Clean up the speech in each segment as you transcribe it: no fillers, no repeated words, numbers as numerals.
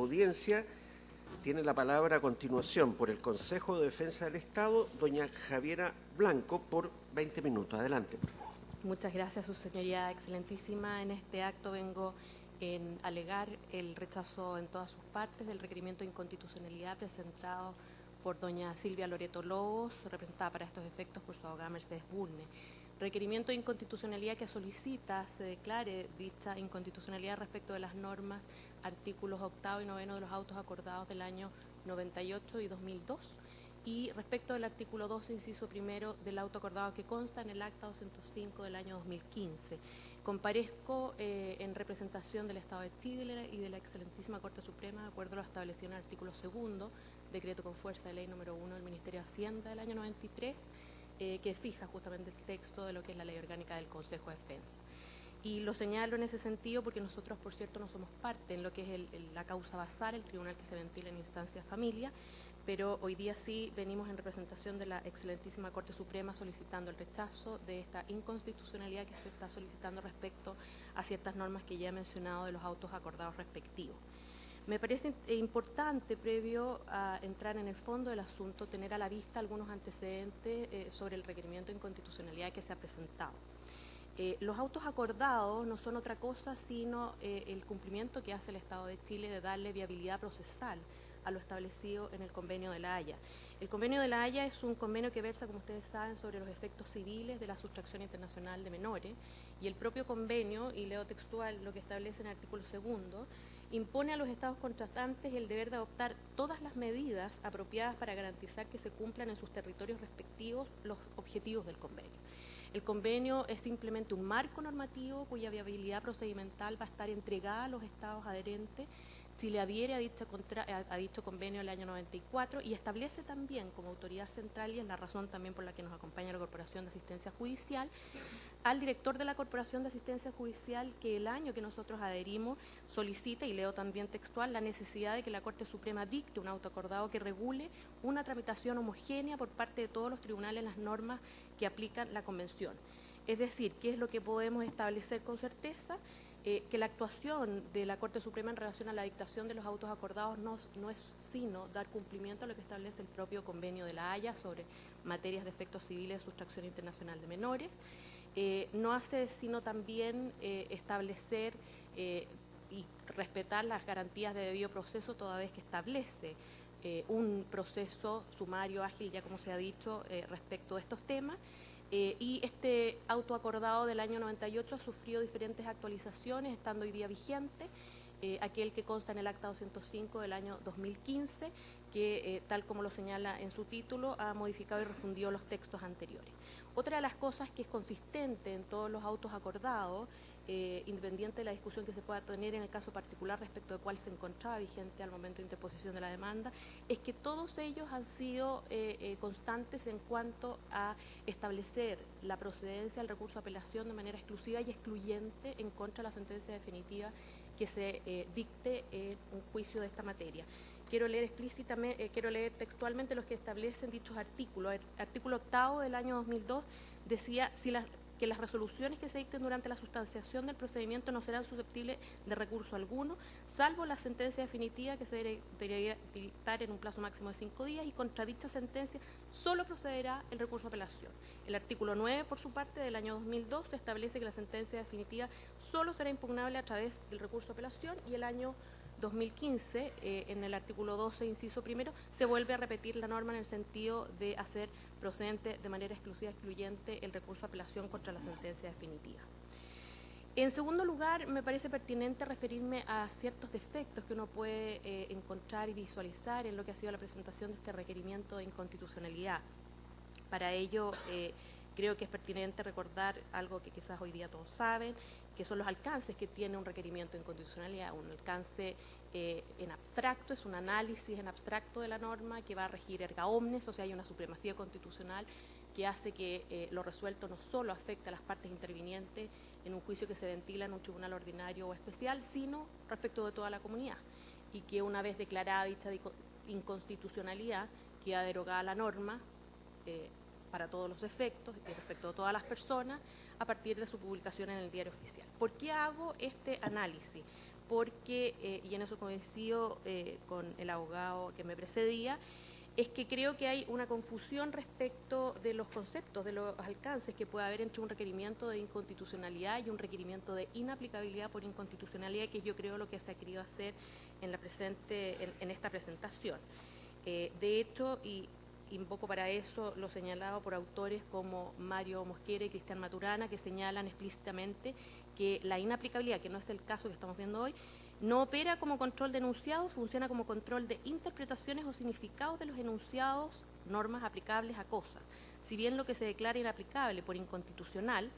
audiencia. Tiene la palabra a continuación por el Consejo de Defensa del Estado, doña Javiera Blanco, por 20 minutos. Adelante, por favor. Muchas gracias, su señoría excelentísima. En este acto vengo en alegar el rechazo en todas sus partes del requerimiento de inconstitucionalidad presentado por doña Silvia Loreto Lobos, representada para estos efectos por su abogada Mercedes Bulne. Requerimiento de inconstitucionalidad que solicita se declare dicha inconstitucionalidad respecto de las normas, artículos 8 y 9 de los autos acordados del año 98 y 2002, y respecto del artículo 12, inciso primero del auto acordado que consta en el acta 205 del año 2015. Comparezco en representación del Estado de Chile y de la excelentísima Corte Suprema, de acuerdo a lo establecido en el artículo 2, decreto con fuerza de ley número 1 del Ministerio de Hacienda del año 93, que fija justamente el texto de lo que es la ley orgánica del Consejo de Defensa. Y lo señalo en ese sentido porque nosotros, por cierto, no somos parte en lo que es la causa basal, el tribunal que se ventila en instancia familia, pero hoy día sí venimos en representación de la excelentísima Corte Suprema solicitando el rechazo de esta inconstitucionalidad que se está solicitando respecto a ciertas normas que ya he mencionado de los autos acordados respectivos. Me parece importante, previo a entrar en el fondo del asunto, tener a la vista algunos antecedentes sobre el requerimiento de inconstitucionalidad que se ha presentado. Los autos acordados no son otra cosa sino el cumplimiento que hace el Estado de Chile de darle viabilidad procesal a lo establecido en el Convenio de La Haya. El Convenio de La Haya es un convenio que versa, como ustedes saben, sobre los efectos civiles de la sustracción internacional de menores, y el propio convenio, y leo textual lo que establece en el artículo 2, impone a los estados contratantes el deber de adoptar todas las medidas apropiadas para garantizar que se cumplan en sus territorios respectivos los objetivos del convenio. El convenio es simplemente un marco normativo cuya viabilidad procedimental va a estar entregada a los estados adherentes. Chile adhiere a dicho convenio el año 94 y establece también como autoridad central, y es la razón también por la que nos acompaña la Corporación de Asistencia Judicial, al director de la Corporación de Asistencia Judicial que el año que nosotros adherimos solicita, y leo también textual, la necesidad de que la Corte Suprema dicte un auto acordado que regule una tramitación homogénea por parte de todos los tribunales en las normas que aplican la Convención. Es decir, ¿qué es lo que podemos establecer con certeza? Que la actuación de la Corte Suprema en relación a la dictación de los autos acordados no es sino dar cumplimiento a lo que establece el propio Convenio de La Haya sobre materias de efectos civiles de sustracción internacional de menores. No hace sino también establecer y respetar las garantías de debido proceso, toda vez que establece un proceso sumario, ágil, ya como se ha dicho, respecto de estos temas. Y este auto acordado del año 98 ha sufrido diferentes actualizaciones, estando hoy día vigente, aquel que consta en el acta 205 del año 2015, que tal como lo señala en su título, ha modificado y refundido los textos anteriores. Otra de las cosas que es consistente en todos los autos acordados, independiente de la discusión que se pueda tener en el caso particular respecto de cuál se encontraba vigente al momento de interposición de la demanda, es que todos ellos han sido constantes en cuanto a establecer la procedencia del recurso de apelación de manera exclusiva y excluyente en contra de la sentencia definitiva que se dicte en un juicio de esta materia. Quiero leer textualmente los que establecen dichos artículos. El artículo 8 del año 2002 decía que las resoluciones que se dicten durante la sustanciación del procedimiento no serán susceptibles de recurso alguno, salvo la sentencia definitiva que se debería dictar en un plazo máximo de 5 días, y contra dicha sentencia solo procederá el recurso de apelación. El artículo 9, por su parte, del año 2002, establece que la sentencia definitiva solo será impugnable a través del recurso de apelación, y el año 2015, en el artículo 12, inciso primero, se vuelve a repetir la norma en el sentido de hacer procedente de manera excluyente el recurso de apelación contra la sentencia definitiva. En segundo lugar, me parece pertinente referirme a ciertos defectos que uno puede encontrar y visualizar en lo que ha sido la presentación de este requerimiento de inconstitucionalidad. Para ello, creo que es pertinente recordar algo que quizás hoy día todos saben, que son los alcances que tiene un requerimiento de inconstitucionalidad. Un alcance en abstracto, es un análisis en abstracto de la norma que va a regir erga omnes, o sea, hay una supremacía constitucional que hace que lo resuelto no solo afecte a las partes intervinientes en un juicio que se ventila en un tribunal ordinario o especial, sino respecto de toda la comunidad, y que una vez declarada dicha inconstitucionalidad queda derogada la norma para todos los efectos y respecto a todas las personas a partir de su publicación en el Diario Oficial. ¿Por qué hago este análisis? porque, y en eso coincido con el abogado que me precedía, es que creo que hay una confusión respecto de los conceptos, de los alcances que puede haber entre un requerimiento de inconstitucionalidad y un requerimiento de inaplicabilidad por inconstitucionalidad, que yo creo lo que se ha querido hacer en esta presentación. De hecho, y invoco para eso lo señalado por autores como Mario Mosquera y Cristian Maturana, que señalan explícitamente que la inaplicabilidad, que no es el caso que estamos viendo hoy, no opera como control de enunciados, funciona como control de interpretaciones o significados de los enunciados, normas aplicables a cosas. Si bien lo que se declara inaplicable por inconstitucional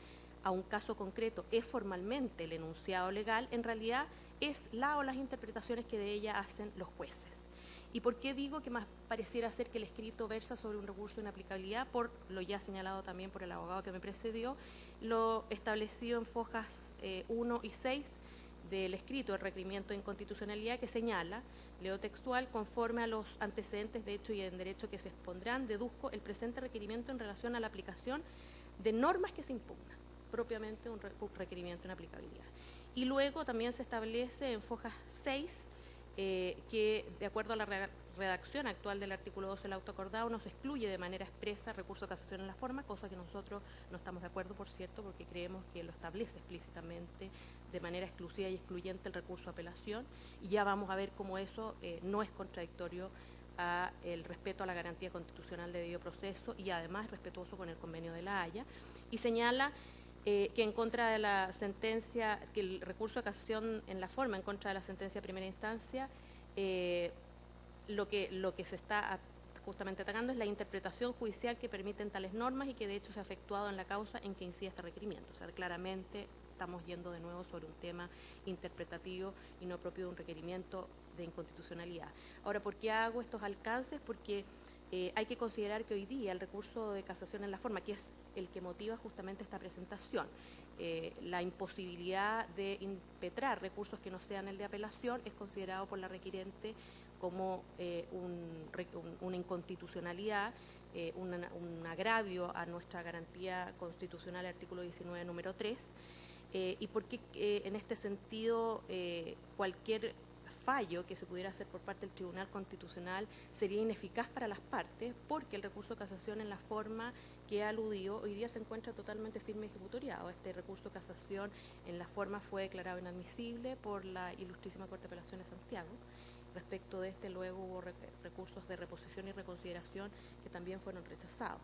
a un caso concreto es formalmente el enunciado legal, en realidad es la o las interpretaciones que de ella hacen los jueces. ¿Y por qué digo que más pareciera ser que el escrito versa sobre un recurso de inaplicabilidad? Por lo ya señalado también por el abogado que me precedió, lo establecido en fojas 1 y 6 del escrito, el requerimiento de inconstitucionalidad, que señala, leo textual, conforme a los antecedentes de hecho y en derecho que se expondrán, deduzco el presente requerimiento en relación a la aplicación de normas que se impugnan, propiamente un requerimiento en aplicabilidad. Y luego también se establece en fojas 6 que, de acuerdo a la redacción actual del artículo 12 del auto acordado, no se excluye de manera expresa recurso de casación en la forma, cosa que nosotros no estamos de acuerdo, por cierto, porque creemos que lo establece explícitamente de manera exclusiva y excluyente el recurso de apelación, y ya vamos a ver cómo eso no es contradictorio a el respeto a la garantía constitucional de debido proceso y además es respetuoso con el convenio de La Haya, y señala que en contra de la sentencia, que el recurso de casación en la forma en contra de la sentencia de primera instancia, lo que se está justamente atacando es la interpretación judicial que permiten tales normas y que de hecho se ha efectuado en la causa en que incide este requerimiento. O sea, claramente estamos yendo de nuevo sobre un tema interpretativo y no propio de un requerimiento de inconstitucionalidad. Ahora, ¿por qué hago estos alcances? Porque hay que considerar que hoy día el recurso de casación en la forma, que es el que motiva justamente esta presentación, la imposibilidad de impetrar recursos que no sean el de apelación, es considerado por la requirente como una inconstitucionalidad, un agravio a nuestra garantía constitucional, artículo 19, número 3, y porque en este sentido cualquier fallo que se pudiera hacer por parte del Tribunal Constitucional sería ineficaz para las partes, porque el recurso de casación en la forma que he aludido hoy día se encuentra totalmente firme y ejecutoriado. Este recurso de casación en la forma fue declarado inadmisible por la Ilustrísima Corte de Apelaciones de Santiago. Respecto de este, luego hubo recursos de reposición y reconsideración que también fueron rechazados.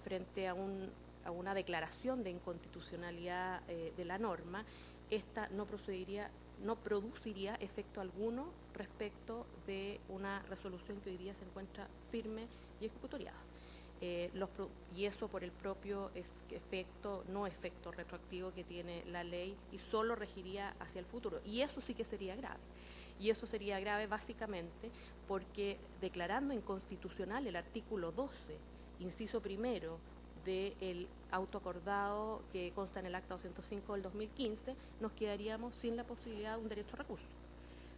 Frente a una declaración de inconstitucionalidad de la norma, esta no produciría efecto alguno respecto de una resolución que hoy día se encuentra firme y ejecutoriada. Y eso por el propio no efecto retroactivo que tiene la ley, y solo regiría hacia el futuro. Y eso sí que sería grave. Y eso sería grave básicamente porque declarando inconstitucional el artículo 12, inciso primero, del auto acordado que consta en el acta 205 del 2015, nos quedaríamos sin la posibilidad de un derecho a recurso,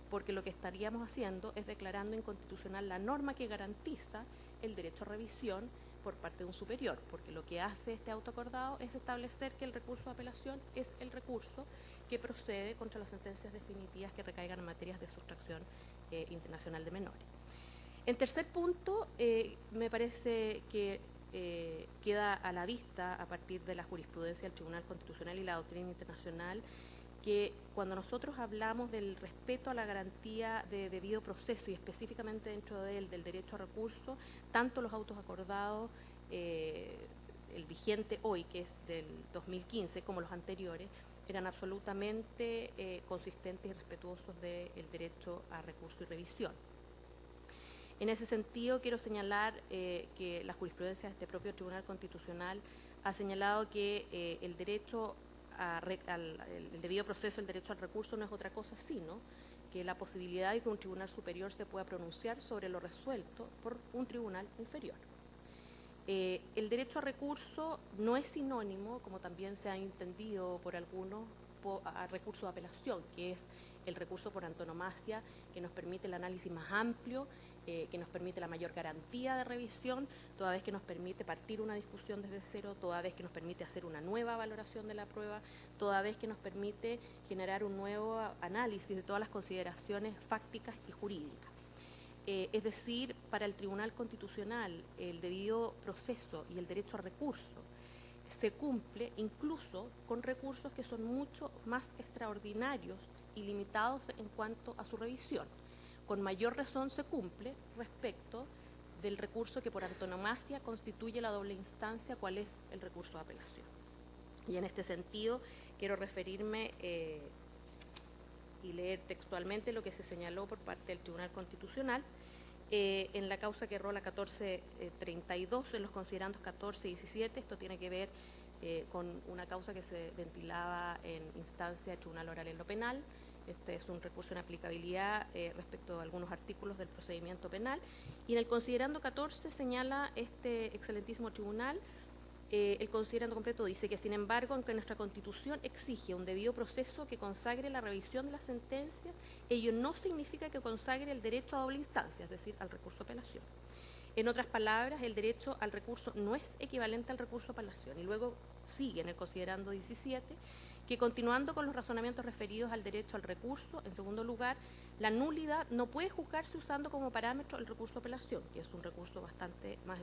porque lo que estaríamos haciendo es declarando inconstitucional la norma que garantiza el derecho a revisión por parte de un superior, porque lo que hace este auto acordado es establecer que el recurso de apelación es el recurso que procede contra las sentencias definitivas que recaigan en materias de sustracción internacional de menores. En tercer punto, me parece que queda a la vista, a partir de la jurisprudencia del Tribunal Constitucional y la doctrina internacional, que cuando nosotros hablamos del respeto a la garantía de debido proceso y específicamente dentro de él del derecho a recurso, tanto los autos acordados, el vigente hoy, que es del 2015, como los anteriores, eran absolutamente consistentes y respetuosos del derecho a recurso y revisión. En ese sentido, quiero señalar que la jurisprudencia de este propio Tribunal Constitucional ha señalado que el derecho el debido proceso, el derecho al recurso, no es otra cosa sino que la posibilidad de que un tribunal superior se pueda pronunciar sobre lo resuelto por un tribunal inferior. El derecho a recurso no es sinónimo, como también se ha entendido por algunos, recurso de apelación, que es el recurso por antonomasia, que nos permite el análisis más amplio, que nos permite la mayor garantía de revisión, toda vez que nos permite partir una discusión desde cero, toda vez que nos permite hacer una nueva valoración de la prueba, toda vez que nos permite generar un nuevo análisis de todas las consideraciones fácticas y jurídicas. Es decir, para el Tribunal Constitucional, el debido proceso y el derecho a recurso se cumple incluso con recursos que son mucho más extraordinarios y limitados en cuanto a su revisión. Con mayor razón se cumple respecto del recurso que por antonomasia constituye la doble instancia, cuál es el recurso de apelación. Y en este sentido quiero referirme y leer textualmente lo que se señaló por parte del Tribunal Constitucional en la causa que rola 1432, en los considerandos 14 y 17. Esto tiene que ver con una causa que se ventilaba en instancia de Tribunal Oral en lo Penal. Este es un recurso en aplicabilidad respecto a algunos artículos del procedimiento penal. Y en el considerando 14 señala este excelentísimo tribunal, el considerando completo dice que, sin embargo, aunque nuestra Constitución exige un debido proceso que consagre la revisión de la sentencia, ello no significa que consagre el derecho a doble instancia, es decir, al recurso de apelación. En otras palabras, el derecho al recurso no es equivalente al recurso de apelación. Y luego sigue en el considerando 17, que continuando con los razonamientos referidos al derecho al recurso, en segundo lugar, la nulidad no puede juzgarse usando como parámetro el recurso de apelación, que es un recurso bastante más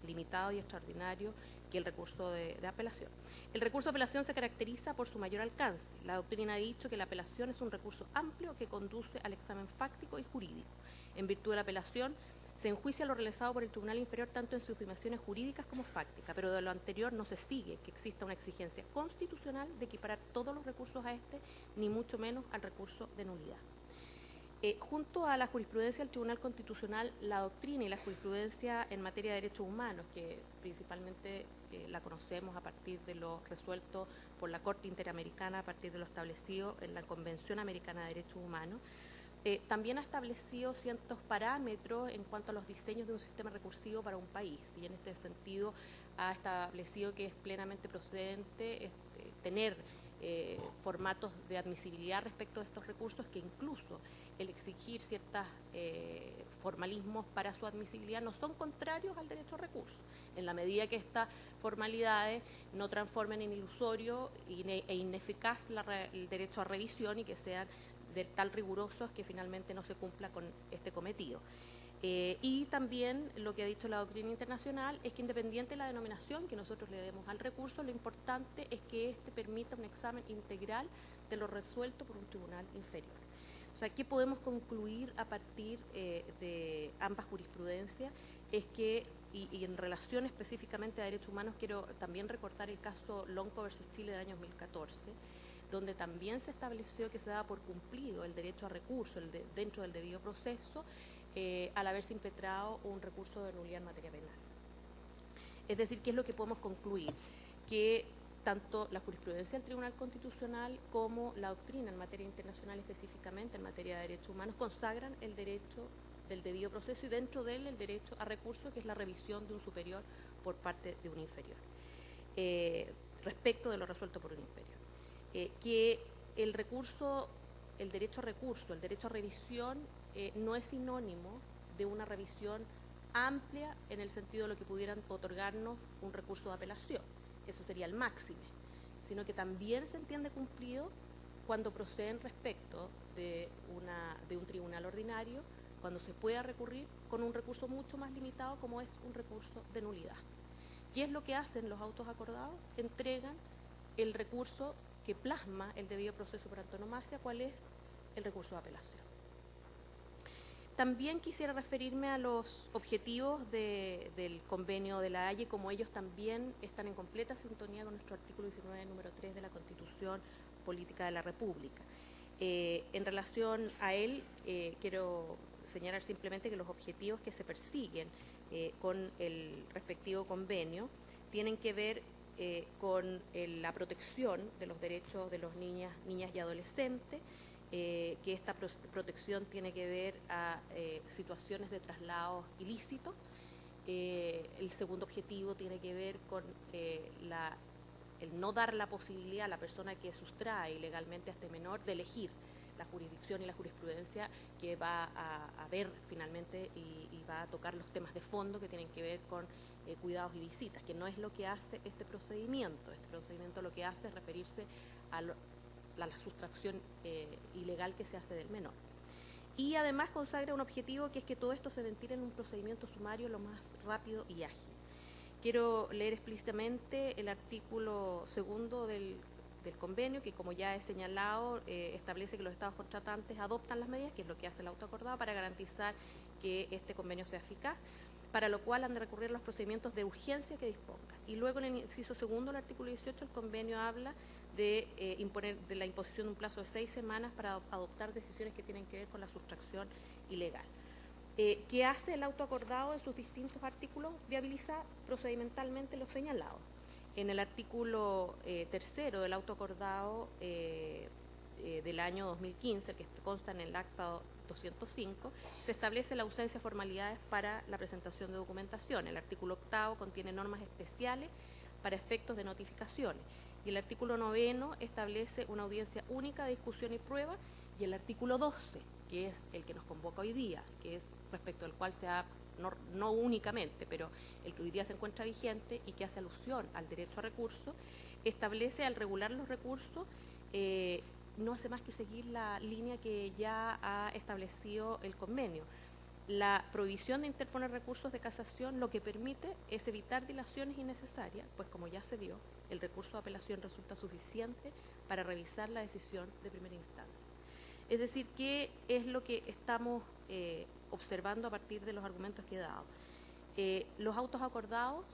limitado y extraordinario que el recurso de apelación. El recurso de apelación se caracteriza por su mayor alcance. La doctrina ha dicho que la apelación es un recurso amplio que conduce al examen fáctico y jurídico. En virtud de la apelación, se enjuicia lo realizado por el Tribunal Inferior tanto en sus dimensiones jurídicas como fácticas, pero de lo anterior no se sigue que exista una exigencia constitucional de equiparar todos los recursos a este, ni mucho menos al recurso de nulidad. Junto a la jurisprudencia del Tribunal Constitucional, la doctrina y la jurisprudencia en materia de derechos humanos, que principalmente la conocemos a partir de lo resuelto por la Corte Interamericana, a partir de lo establecido en la Convención Americana de Derechos Humanos, también ha establecido ciertos parámetros en cuanto a los diseños de un sistema recursivo para un país, y en este sentido ha establecido que es plenamente procedente tener formatos de admisibilidad respecto de estos recursos, que incluso el exigir ciertos formalismos para su admisibilidad no son contrarios al derecho a recurso, en la medida que estas formalidades no transformen en ilusorio e ineficaz el derecho a revisión y que sean de tal rigurosos que finalmente no se cumpla con este cometido. Y también lo que ha dicho la doctrina internacional es que, independiente de la denominación que nosotros le demos al recurso, lo importante es que éste permita un examen integral de lo resuelto por un tribunal inferior. O sea, ¿qué podemos concluir a partir de ambas jurisprudencias? Es que, y en relación específicamente a derechos humanos, quiero también recordar el caso Lonco versus Chile del año 2014, donde también se estableció que se daba por cumplido el derecho a recurso dentro del debido proceso, al haberse impetrado un recurso de nulidad en materia penal. Es decir, ¿qué es lo que podemos concluir? Que tanto la jurisprudencia del Tribunal Constitucional como la doctrina en materia internacional, específicamente en materia de derechos humanos, consagran el derecho del debido proceso y dentro de él el derecho a recurso, que es la revisión de un superior por parte de un inferior, respecto de lo resuelto por un inferior. Que el recurso, el derecho a recurso, el derecho a revisión no es sinónimo de una revisión amplia en el sentido de lo que pudieran otorgarnos un recurso de apelación, eso sería el máximo, sino que también se entiende cumplido cuando proceden respecto de un tribunal ordinario, cuando se pueda recurrir con un recurso mucho más limitado como es un recurso de nulidad. ¿Qué es lo que hacen los autos acordados? Entregan el recurso que plasma el debido proceso por antonomasia, cuál es el recurso de apelación. También quisiera referirme a los objetivos del convenio de La Haya, como ellos también están en completa sintonía con nuestro artículo 19, número 3 de la Constitución Política de la República. En relación a él, quiero señalar simplemente que los objetivos que se persiguen con el respectivo convenio tienen que ver con la protección de los derechos de los niñas y adolescentes, que esta protección tiene que ver a situaciones de traslados ilícitos. El segundo objetivo tiene que ver con la el no dar la posibilidad a la persona que sustrae ilegalmente a este menor de elegir la jurisdicción y la jurisprudencia que va a ver finalmente y va a tocar los temas de fondo que tienen que ver con cuidados y visitas, que no es lo que hace este procedimiento. Este procedimiento lo que hace es referirse a la sustracción ilegal que se hace del menor. Y además consagra un objetivo, que es que todo esto se ventile en un procedimiento sumario lo más rápido y ágil. Quiero leer explícitamente el artículo 2 del convenio, que, como ya he señalado, establece que los estados contratantes adoptan las medidas, que es lo que hace el auto acordado, para garantizar que este convenio sea eficaz, para lo cual han de recurrir a los procedimientos de urgencia que disponga. Y luego, en el inciso 2 del artículo 18, el convenio habla de la imposición de un plazo de 6 semanas para adoptar decisiones que tienen que ver con la sustracción ilegal. ¿Qué hace el auto acordado en sus distintos artículos? Viabiliza procedimentalmente lo señalado. En el artículo 3 del auto acordado del año 2015, que consta en el acta 205, se establece la ausencia de formalidades para la presentación de documentación. El artículo 8 contiene normas especiales para efectos de notificaciones. Y el artículo 9 establece una audiencia única de discusión y prueba. Y el artículo 12, que es el que nos convoca hoy día, que es respecto al cual se ha, no únicamente, pero el que hoy día se encuentra vigente y que hace alusión al derecho a recurso, establece, al regular los recursos, no hace más que seguir la línea que ya ha establecido el convenio. La prohibición de interponer recursos de casación lo que permite es evitar dilaciones innecesarias, pues como ya se vio, el recurso de apelación resulta suficiente para revisar la decisión de primera instancia. Es decir, ¿qué es lo que estamos observando a partir de los argumentos que he dado? Los autos acordados,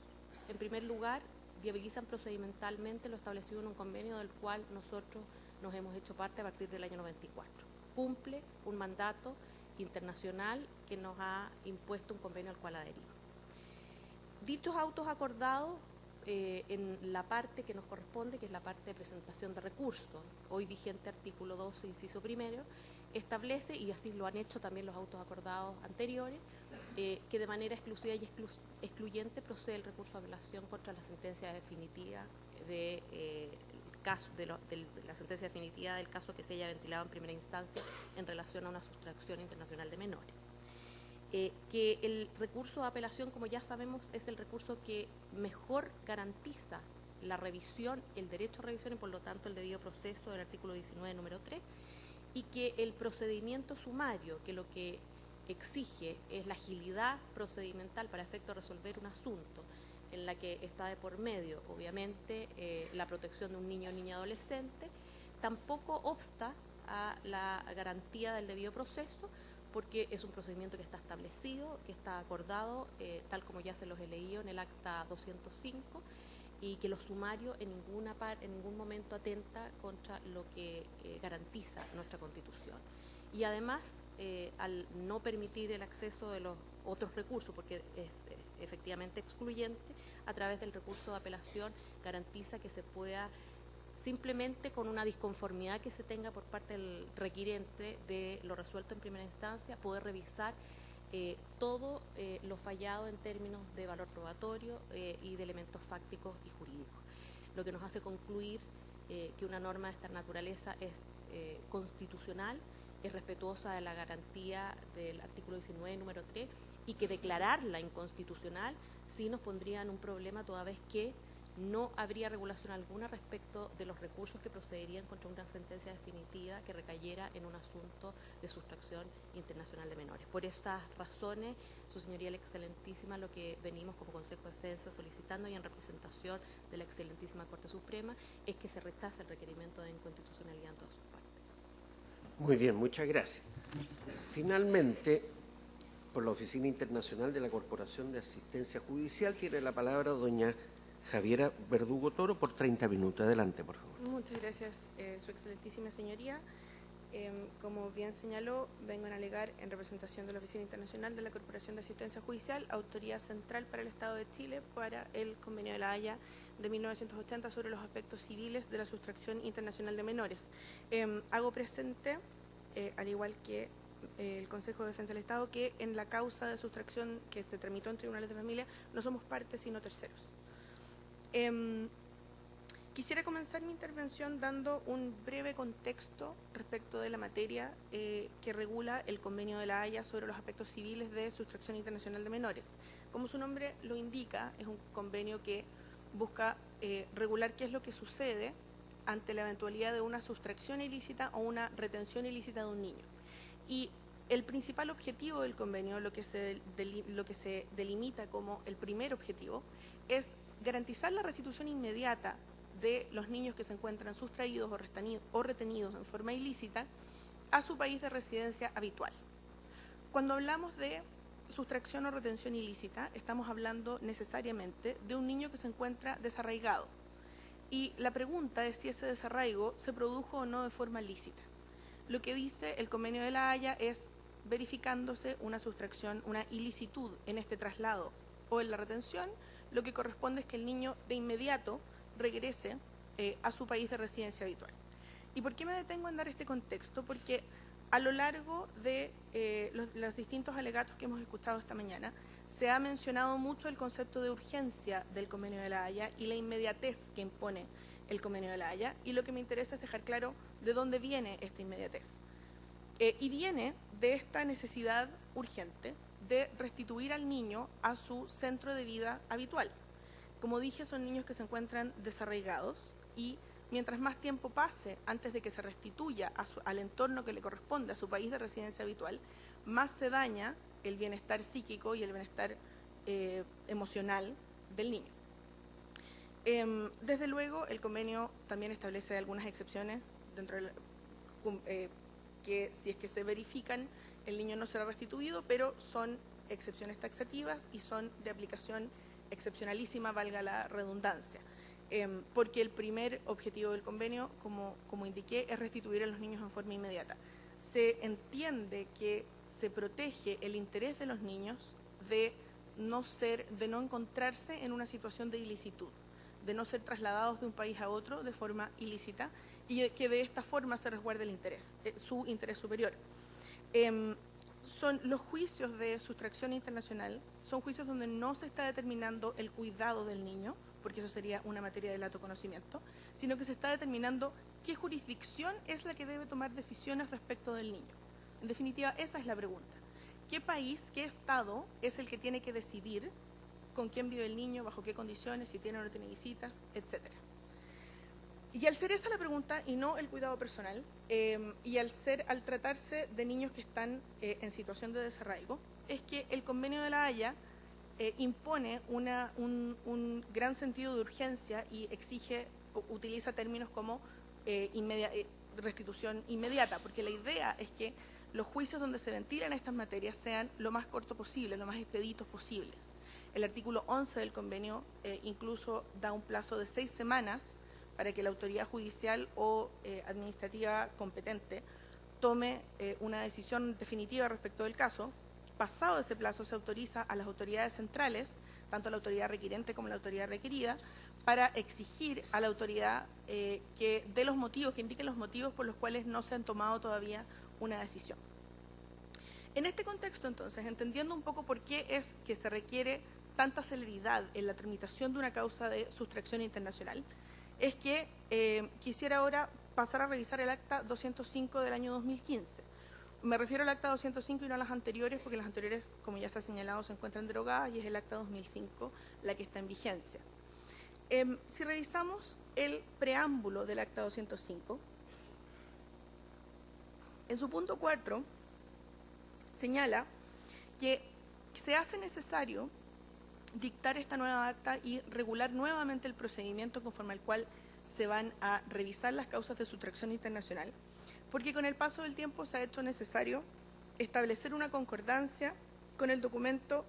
en primer lugar, viabilizan procedimentalmente lo establecido en un convenio del cual nosotros nos hemos hecho parte a partir del año 94. Cumple un mandato internacional que nos ha impuesto un convenio al cual adherimos. Dichos autos acordados, en la parte que nos corresponde, que es la parte de presentación de recursos, hoy vigente artículo 12, inciso primero, establece, y así lo han hecho también los autos acordados anteriores, que de manera exclusiva y excluyente procede el recurso de apelación contra la sentencia definitiva la sentencia definitiva del caso que se haya ventilado en primera instancia en relación a una sustracción internacional de menores. Que el recurso de apelación, como ya sabemos, es el recurso que mejor garantiza la revisión, el derecho a revisión y por lo tanto el debido proceso del artículo 19, número 3, y que el procedimiento sumario, que lo que exige es la agilidad procedimental para efecto de resolver un asunto en la que está de por medio, obviamente, la protección de un niño o niña adolescente, tampoco obsta a la garantía del debido proceso, porque es un procedimiento que está establecido, que está acordado, tal como ya se los he leído en el acta 205, y que lo sumario en ningún momento atenta contra lo que garantiza nuestra Constitución. Y además, al no permitir el acceso de los otros recursos, porque es efectivamente excluyente, a través del recurso de apelación garantiza que se pueda, simplemente con una disconformidad que se tenga por parte del requirente de lo resuelto en primera instancia, poder revisar todo lo fallado en términos de valor probatorio y de elementos fácticos y jurídicos. Lo que nos hace concluir que una norma de esta naturaleza es constitucional, es respetuosa de la garantía del artículo 19, número 3, y que declararla inconstitucional sí nos pondría en un problema, toda vez que no habría regulación alguna respecto de los recursos que procederían contra una sentencia definitiva que recayera en un asunto de sustracción internacional de menores. Por esas razones, Su Señoría la Excelentísima, lo que venimos como Consejo de Defensa solicitando y en representación de la Excelentísima Corte Suprema es que se rechace el requerimiento de inconstitucionalidad en todas sus partes. Muy bien, muchas gracias. Finalmente, por la Oficina Internacional de la Corporación de Asistencia Judicial, tiene la palabra doña Javiera Verdugo Toro por 30 minutos. Adelante, por favor. Muchas gracias, Su Excelentísima Señoría. Como bien señaló, vengo a alegar en representación de la Oficina Internacional de la Corporación de Asistencia Judicial, autoridad central para el Estado de Chile, para el Convenio de la Haya de 1980 sobre los aspectos civiles de la sustracción internacional de menores. Hago presente, al igual que el Consejo de Defensa del Estado, que en la causa de sustracción que se tramitó en tribunales de familia no somos partes sino terceros. Quisiera comenzar mi intervención dando un breve contexto respecto de la materia que regula el Convenio de la Haya sobre los aspectos civiles de sustracción internacional de menores. Como su nombre lo indica, es un convenio que busca regular qué es lo que sucede ante la eventualidad de una sustracción ilícita o una retención ilícita de un niño. Y el principal objetivo del convenio, lo que se delimita como el primer objetivo, es garantizar la restitución inmediata de los niños que se encuentran sustraídos o retenidos en forma ilícita a su país de residencia habitual. Cuando hablamos de sustracción o retención ilícita, estamos hablando necesariamente de un niño que se encuentra desarraigado. Y la pregunta es si ese desarraigo se produjo o no de forma lícita. Lo que dice el Convenio de la Haya es, verificándose una sustracción, una ilicitud en este traslado o en la retención, lo que corresponde es que el niño de inmediato regrese a su país de residencia habitual. ¿Y por qué me detengo en dar este contexto? Porque a lo largo de los distintos alegatos que hemos escuchado esta mañana, se ha mencionado mucho el concepto de urgencia del Convenio de la Haya y la inmediatez que impone el Convenio de la Haya, y lo que me interesa es dejar claro de dónde viene esta inmediatez. Y viene de esta necesidad urgente de restituir al niño a su centro de vida habitual. Como dije, son niños que se encuentran desarraigados y mientras más tiempo pase antes de que se restituya al entorno que le corresponde, a su país de residencia habitual, más se daña el bienestar psíquico y el bienestar emocional del niño. Desde luego, el convenio también establece algunas excepciones dentro de que si es que se verifican, el niño no será restituido, pero son excepciones taxativas y son de aplicación excepcionalísima, valga la redundancia, porque el primer objetivo del convenio, como indiqué, es restituir a los niños en forma inmediata. Se entiende que se protege el interés de los niños de no encontrarse en una situación de ilicitud, de no ser trasladados de un país a otro de forma ilícita, y que de esta forma se resguarde el interés, su interés superior. Son los juicios de sustracción internacional, son juicios donde no se está determinando el cuidado del niño, porque eso sería una materia de lato conocimiento, sino que se está determinando qué jurisdicción es la que debe tomar decisiones respecto del niño. En definitiva, esa es la pregunta. ¿Qué país, qué estado es el que tiene que decidir con quién vive el niño, bajo qué condiciones, si tiene o no tiene visitas, etcétera? Y al ser esa la pregunta y no el cuidado personal, y al tratarse de niños que están en situación de desarraigo, es que el Convenio de la Haya impone un gran sentido de urgencia y utiliza términos como restitución inmediata, porque la idea es que los juicios donde se ventilan estas materias sean lo más corto posible, lo más expeditos posibles. El artículo 11 del convenio incluso da un plazo de 6 semanas para que la autoridad judicial o administrativa competente tome una decisión definitiva respecto del caso. Pasado ese plazo, se autoriza a las autoridades centrales, tanto a la autoridad requirente como a la autoridad requerida, para exigir a la autoridad que indique los motivos por los cuales no se han tomado todavía una decisión. En este contexto, entonces, entendiendo un poco por qué es que se requiere tanta celeridad en la tramitación de una causa de sustracción internacional, es que quisiera ahora pasar a revisar el acta 205 del año 2015. Me refiero al acta 205 y no a las anteriores, porque las anteriores, como ya se ha señalado, se encuentran derogadas y es el acta 2005 la que está en vigencia. Si revisamos el preámbulo del acta 205, en su punto 4 señala que se hace necesario dictar esta nueva acta y regular nuevamente el procedimiento conforme al cual se van a revisar las causas de sustracción internacional, porque con el paso del tiempo se ha hecho necesario establecer una concordancia con el documento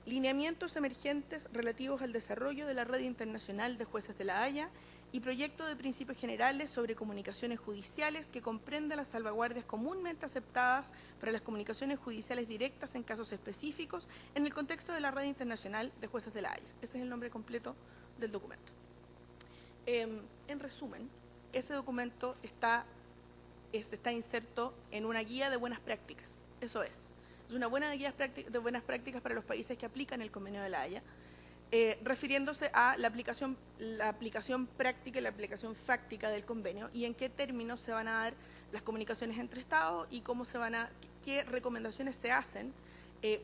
Lineamientos emergentes relativos al desarrollo de la red internacional de jueces de la Haya y proyecto de principios generales sobre comunicaciones judiciales que comprende las salvaguardias comúnmente aceptadas para las comunicaciones judiciales directas en casos específicos en el contexto de la red internacional de jueces de la Haya. Ese es el nombre completo del documento. En resumen, ese documento está inserto en una guía de buenas prácticas. Eso es una buena guía de buenas prácticas para los países que aplican el Convenio de la Haya. refiriéndose a la aplicación práctica y la aplicación fáctica del convenio y en qué términos se van a dar las comunicaciones entre Estados y qué recomendaciones se hacen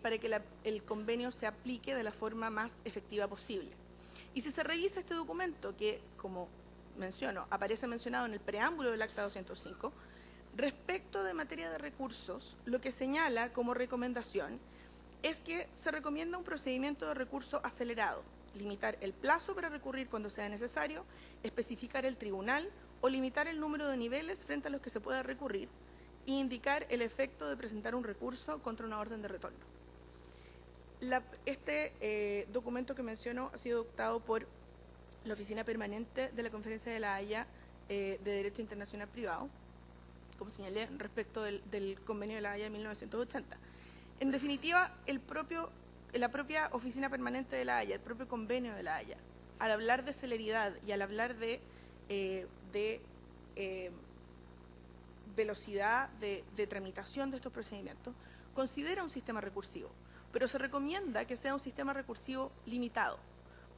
para que el convenio se aplique de la forma más efectiva posible. Y si se revisa este documento, que, como menciono, aparece mencionado en el preámbulo del Acta 205, respecto de materia de recursos, lo que señala como recomendación es que se recomienda un procedimiento de recurso acelerado, limitar el plazo para recurrir cuando sea necesario, especificar el tribunal o limitar el número de niveles frente a los que se pueda recurrir e indicar el efecto de presentar un recurso contra una orden de retorno. Este documento que menciono ha sido adoptado por la Oficina Permanente de la Conferencia de la Haya de Derecho Internacional Privado, como señalé, respecto del Convenio de la Haya de 1980. En definitiva, la propia Oficina Permanente de la Haya, el propio Convenio de la Haya, al hablar de celeridad y al hablar de velocidad de tramitación de estos procedimientos, considera un sistema recursivo, pero se recomienda que sea un sistema recursivo limitado.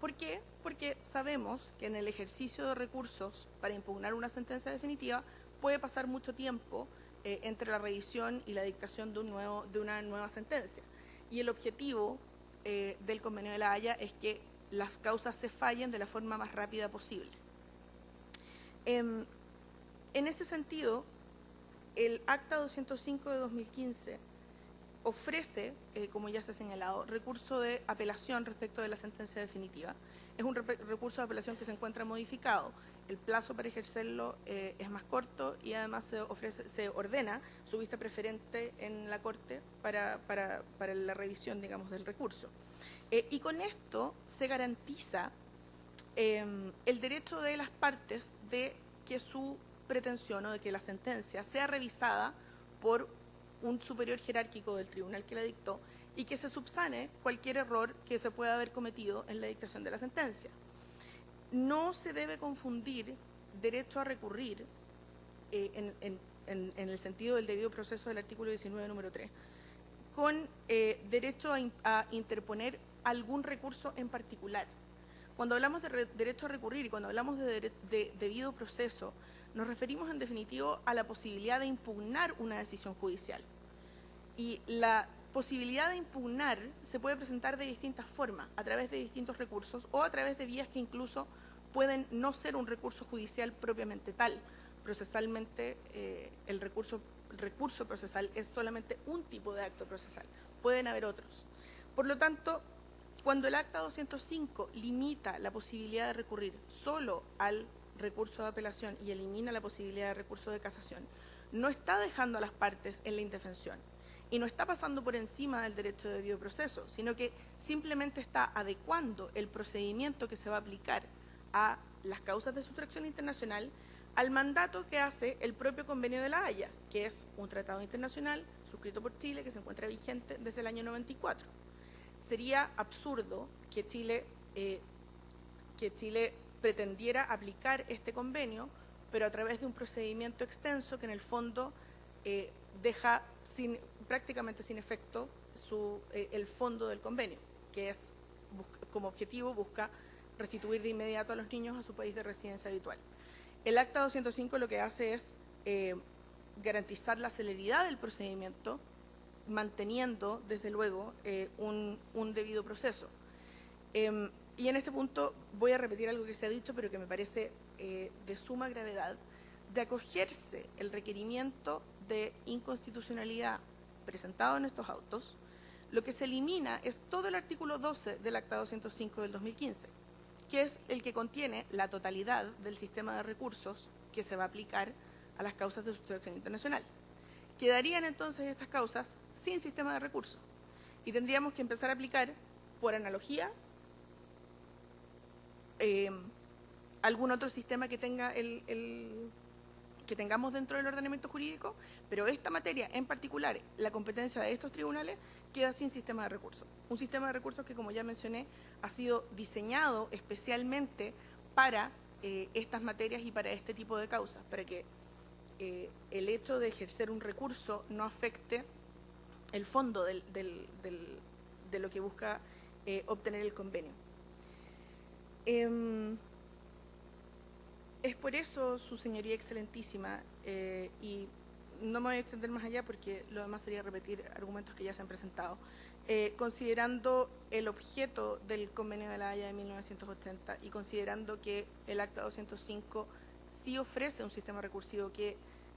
¿Por qué? Porque sabemos que en el ejercicio de recursos para impugnar una sentencia definitiva puede pasar mucho tiempo entre la revisión y la dictación de una nueva sentencia. Y el objetivo del Convenio de la Haya es que las causas se fallen de la forma más rápida posible. En ese sentido, el Acta 205 de 2015 ofrece, como ya se ha señalado, recurso de apelación respecto de la sentencia definitiva. Es un recurso de apelación que se encuentra modificado. El plazo para ejercerlo es más corto y además se ordena su vista preferente en la Corte para la revisión, digamos, del recurso. Y con esto se garantiza el derecho de las partes de que su pretensión o de que la sentencia sea revisada por un superior jerárquico del tribunal que la dictó y que se subsane cualquier error que se pueda haber cometido en la dictación de la sentencia. No se debe confundir derecho a recurrir en el sentido del debido proceso del artículo 19, número 3, con derecho a interponer algún recurso en particular. Cuando hablamos de derecho a recurrir y cuando hablamos de debido proceso, nos referimos en definitivo a la posibilidad de impugnar una decisión judicial. Y la posibilidad de impugnar se puede presentar de distintas formas, a través de distintos recursos o a través de vías que incluso pueden no ser un recurso judicial propiamente tal. Procesalmente, el recurso procesal es solamente un tipo de acto procesal, pueden haber otros. Por lo tanto, cuando el Acta 205 limita la posibilidad de recurrir solo al recurso de apelación y elimina la posibilidad de recurso de casación, no está dejando a las partes en la indefensión y no está pasando por encima del derecho de debido proceso, sino que simplemente está adecuando el procedimiento que se va a aplicar a las causas de sustracción internacional al mandato que hace el propio Convenio de la Haya, que es un tratado internacional suscrito por Chile que se encuentra vigente desde el año 94. Sería absurdo que Chile pretendiera aplicar este convenio, pero a través de un procedimiento extenso que en el fondo deja prácticamente sin efecto el fondo del convenio, que es, como objetivo, busca restituir de inmediato a los niños a su país de residencia habitual. El Acta 205 lo que hace es garantizar la celeridad del procedimiento, manteniendo, desde luego, un debido proceso. Y en este punto voy a repetir algo que se ha dicho, pero que me parece de suma gravedad. De acogerse el requerimiento de inconstitucionalidad presentado en estos autos, lo que se elimina es todo el artículo 12 del Acta 205 del 2015, que es el que contiene la totalidad del sistema de recursos que se va a aplicar a las causas de sustracción internacional. Quedarían entonces estas causas sin sistema de recursos y tendríamos que empezar a aplicar, por analogía, algún otro sistema que tengamos dentro del ordenamiento jurídico, pero esta materia en particular, la competencia de estos tribunales, queda sin sistema de recursos. Un sistema de recursos que, como ya mencioné, ha sido diseñado especialmente para estas materias y para este tipo de causas, para que el hecho de ejercer un recurso no afecte el fondo de lo que busca obtener el convenio. Es por eso, su señoría excelentísima, y no me voy a extender más allá porque lo demás sería repetir argumentos que ya se han presentado, considerando el objeto del Convenio de La Haya de 1980 y considerando que el Acta 205 sí ofrece un sistema recursivo que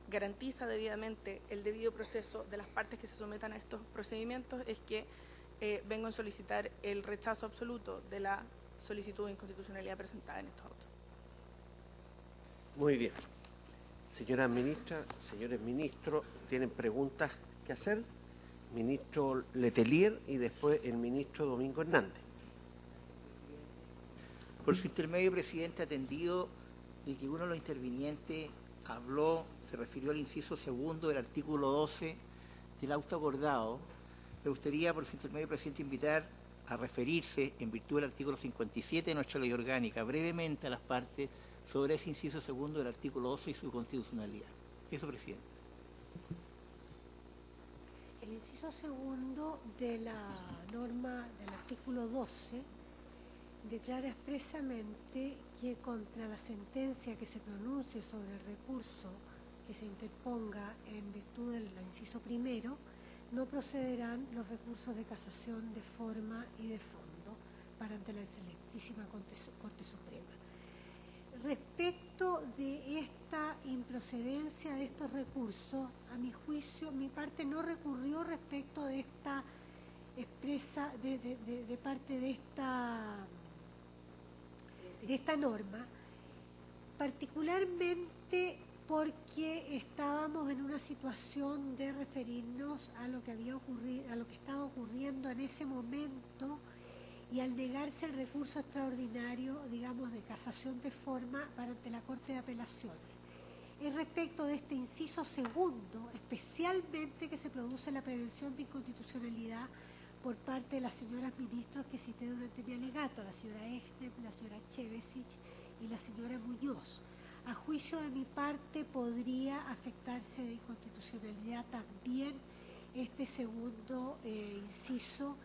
garantiza debidamente el debido proceso de las partes que se sometan a estos procedimientos, es que vengo a solicitar el rechazo absoluto de la solicitud de inconstitucionalidad presentada en estos autos. Muy bien. Señora ministra, señores ministros, ¿tienen preguntas que hacer? Ministro Letelier y después el ministro Domingo Hernández. Por su intermedio, presidente, atendido de que uno de los intervinientes se refirió al inciso segundo del artículo 12 del auto acordado, me gustaría, por su intermedio, presidente, invitar a referirse, en virtud del artículo 57 de nuestra ley orgánica, brevemente a las partes sobre ese inciso segundo del artículo 12 y su constitucionalidad. Eso, presidente. El inciso segundo de la norma del artículo 12 declara expresamente que contra la sentencia que se pronuncie sobre el recurso que se interponga en virtud del inciso primero, no procederán los recursos de casación de forma y de fondo para ante la excelentísima Corte Suprema. Respecto de esta improcedencia de estos recursos, a mi juicio, mi parte no recurrió respecto de esta expresa, de parte de esta norma, particularmente porque estábamos en una situación de referirnos a lo que había ocurrido, a lo que estaba ocurriendo en ese momento, y al negarse el recurso extraordinario, digamos, de casación de forma para ante la Corte de Apelaciones. Es respecto de este inciso segundo, especialmente que se produce la prevención de inconstitucionalidad por parte de las señoras ministros que cité durante mi alegato, la señora Exner, la señora Chevesich y la señora Muñoz. A juicio de mi parte podría afectarse de inconstitucionalidad también este segundo inciso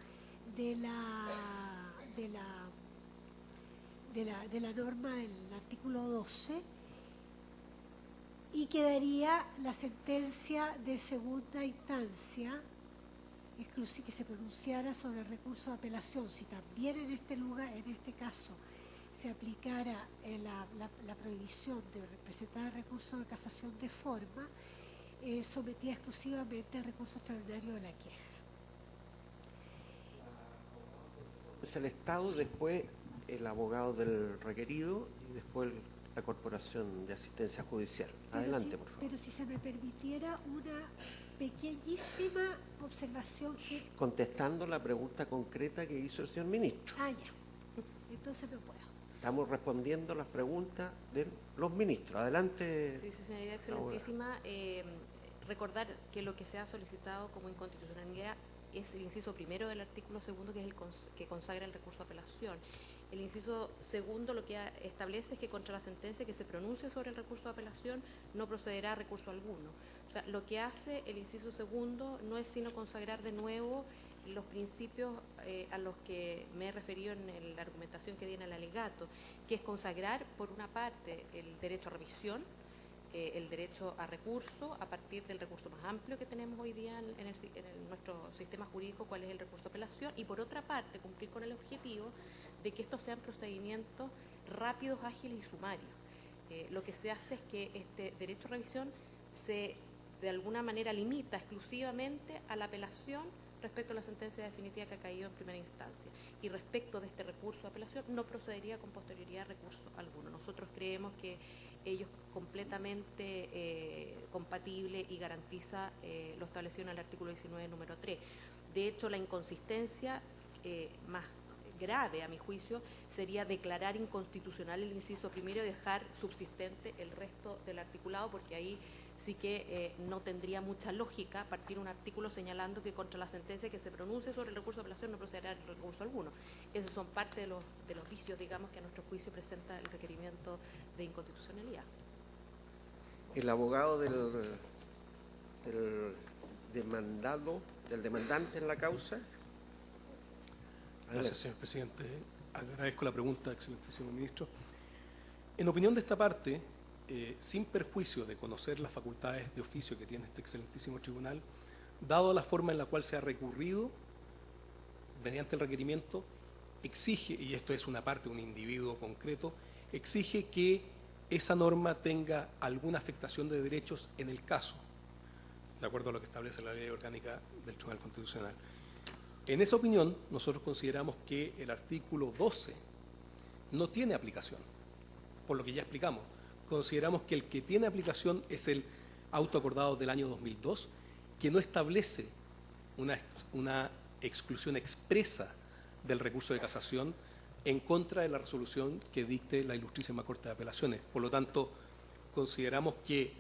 de la norma del artículo 12, y quedaría la sentencia de segunda instancia que se pronunciara sobre el recurso de apelación. Si también en este caso se aplicara la prohibición de presentar el recurso de casación de forma, sometía exclusivamente al recurso extraordinario de la queja. Es el Estado, después el abogado del requerido y después la Corporación de Asistencia Judicial. Adelante, por favor. Pero si se me permitiera una pequeñísima observación que... Contestando la pregunta concreta que hizo el señor ministro. Ah, ya. Entonces no puedo. Estamos respondiendo las preguntas de los ministros. Adelante. Sí, su señoría excelentísima. Recordar que lo que se ha solicitado como inconstitucionalidad es el inciso primero del artículo segundo, que es el que consagra el recurso de apelación. El inciso segundo lo que establece es que contra la sentencia que se pronuncie sobre el recurso de apelación no procederá recurso alguno. O sea, lo que hace el inciso segundo no es sino consagrar de nuevo los principios a los que me he referido en la argumentación que di en el alegato, que es consagrar, por una parte, el derecho a revisión, el derecho a recurso a partir del recurso más amplio que tenemos hoy día en nuestro sistema jurídico, cuál es el recurso de apelación, y por otra parte cumplir con el objetivo de que estos sean procedimientos rápidos, ágiles y sumarios. Lo que se hace es que este derecho a revisión se de alguna manera limita exclusivamente a la apelación respecto a la sentencia definitiva que ha caído en primera instancia, y respecto de este recurso de apelación no procedería con posterioridad recurso alguno. Nosotros creemos que ello es completamente compatible y garantiza lo establecido en el artículo 19, número 3. De hecho, la inconsistencia más grave, a mi juicio, sería declarar inconstitucional el inciso primero y dejar subsistente el resto del articulado, porque ahí sí que no tendría mucha lógica partir un artículo señalando que contra la sentencia que se pronuncie sobre el recurso de apelación no procederá recurso alguno. Esos son parte de los vicios, digamos, que a nuestro juicio presenta el requerimiento de inconstitucionalidad. El abogado del demandante en la causa. Gracias, señor presidente. Agradezco la pregunta, excelentísimo ministro. En opinión de esta parte, sin perjuicio de conocer las facultades de oficio que tiene este excelentísimo tribunal, dado la forma en la cual se ha recurrido mediante el requerimiento, exige, y esto es una parte, un individuo concreto, exige que esa norma tenga alguna afectación de derechos en el caso, de acuerdo a lo que establece la Ley Orgánica del Tribunal Constitucional. En esa opinión, nosotros consideramos que el artículo 12 no tiene aplicación, por lo que ya explicamos. Consideramos que el que tiene aplicación es el auto acordado del año 2002, que no establece una exclusión expresa del recurso de casación en contra de la resolución que dicte la Ilustrísima Corte de Apelaciones. Por lo tanto, consideramos que,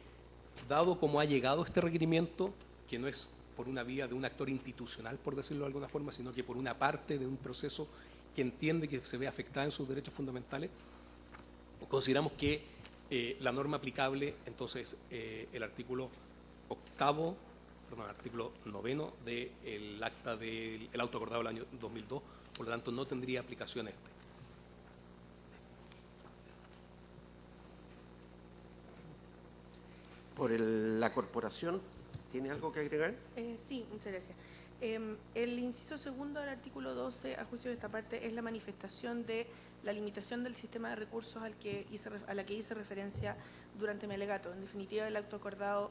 dado como ha llegado este requerimiento, que no es por una vía de un actor institucional, por decirlo de alguna forma, sino que por una parte de un proceso que entiende que se ve afectada en sus derechos fundamentales, consideramos que la norma aplicable, entonces, el artículo 9 del acta del auto acordado del año 2002, por lo tanto, no tendría aplicación este. La corporación, ¿tiene algo que agregar? Sí, muchas gracias. El inciso segundo del artículo 12, a juicio de esta parte, es la manifestación de la limitación del sistema de recursos a la que hice referencia durante mi alegato. En definitiva, el acto acordado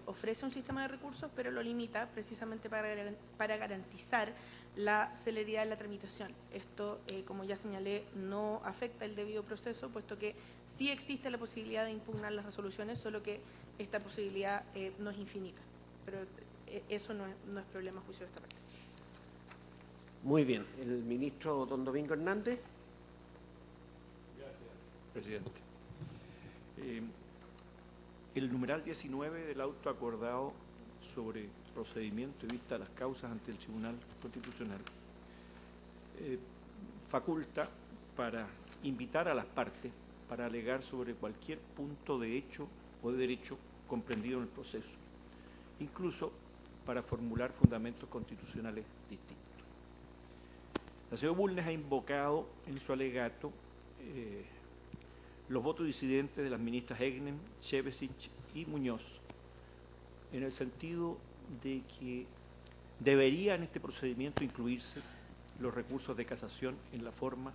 ofrece un sistema de recursos, pero lo limita precisamente para garantizar la celeridad de la tramitación. Esto, como ya señalé, no afecta el debido proceso, puesto que sí existe la posibilidad de impugnar las resoluciones, solo que esta posibilidad no es infinita. Pero eso no es problema a juicio de esta parte. Muy bien. El ministro don Domingo Hernández. Gracias, presidente. El numeral 19 del auto acordado sobre procedimiento y vista de las causas ante el Tribunal Constitucional faculta para invitar a las partes para alegar sobre cualquier punto de hecho o de derecho comprendido en el proceso, incluso para formular fundamentos constitucionales distintos. La señora Bulnes ha invocado en su alegato los votos disidentes de las ministras Egnen, Chevesich y Muñoz, en el sentido de que debería en este procedimiento incluirse los recursos de casación en la forma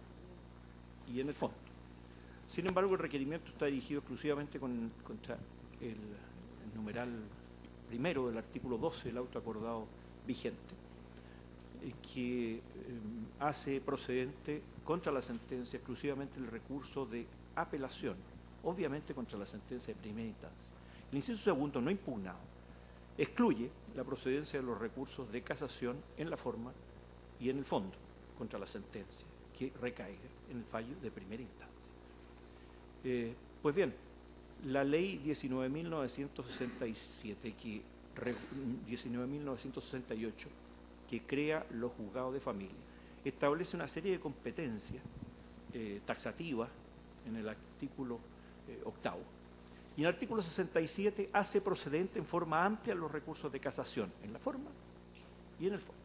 y en el fondo. Sin embargo, el requerimiento está dirigido exclusivamente contra el numeral primero del artículo 12 del auto acordado vigente, que hace procedente contra la sentencia exclusivamente el recurso de apelación, obviamente contra la sentencia de primera instancia. El inciso segundo, no impugnado, excluye la procedencia de los recursos de casación en la forma y en el fondo contra la sentencia que recaiga en el fallo de primera instancia. Pues bien, la ley 19.968 que crea los juzgados de familia establece una serie de competencias taxativas en el artículo octavo. Y en el artículo 67 hace procedente en forma amplia los recursos de casación en la forma y en el fondo.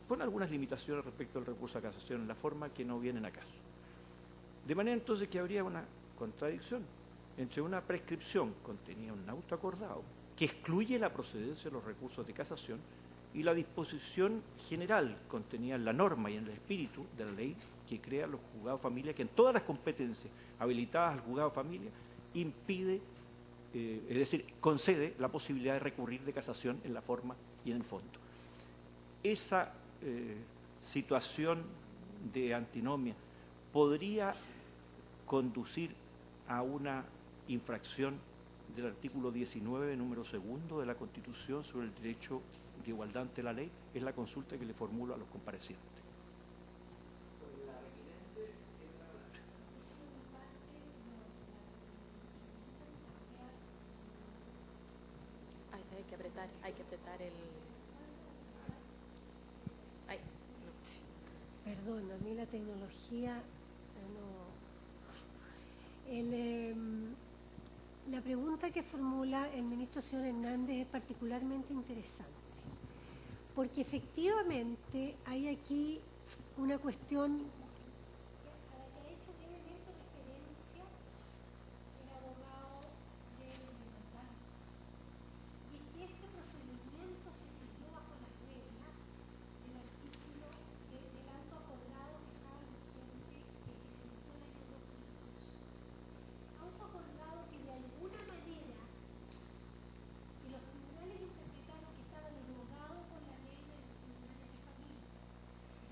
Con algunas limitaciones respecto al recurso de casación en la forma que no vienen a caso. De manera entonces que habría una contradicción entre una prescripción contenida en un auto acordado que excluye la procedencia de los recursos de casación y la disposición general contenida en la norma y en el espíritu de la ley que crea los juzgados de familia, que en todas las competencias habilitadas al juzgado de familia impide, es decir, concede la posibilidad de recurrir de casación en la forma y en el fondo. Esa situación de antinomia podría conducir a una infracción del artículo 19, número segundo de la Constitución sobre el derecho de igualdad ante la ley. Es la consulta que le formulo a los comparecientes. Hay que apretar el... Ay, no. Perdón, a mí la tecnología la pregunta que formula el ministro señor Hernández es particularmente interesante, porque efectivamente hay aquí una cuestión a la que ha hecho brevemente referencia el abogado del demandante. Y es que este procedimiento se siguió bajo las reglas del artículo del auto acordado que estaba vigente, que se dictó en el año 2002. Auto acordado que de alguna manera que los tribunales interpretaron que estaba derogado por la ley de los tribunales de familia.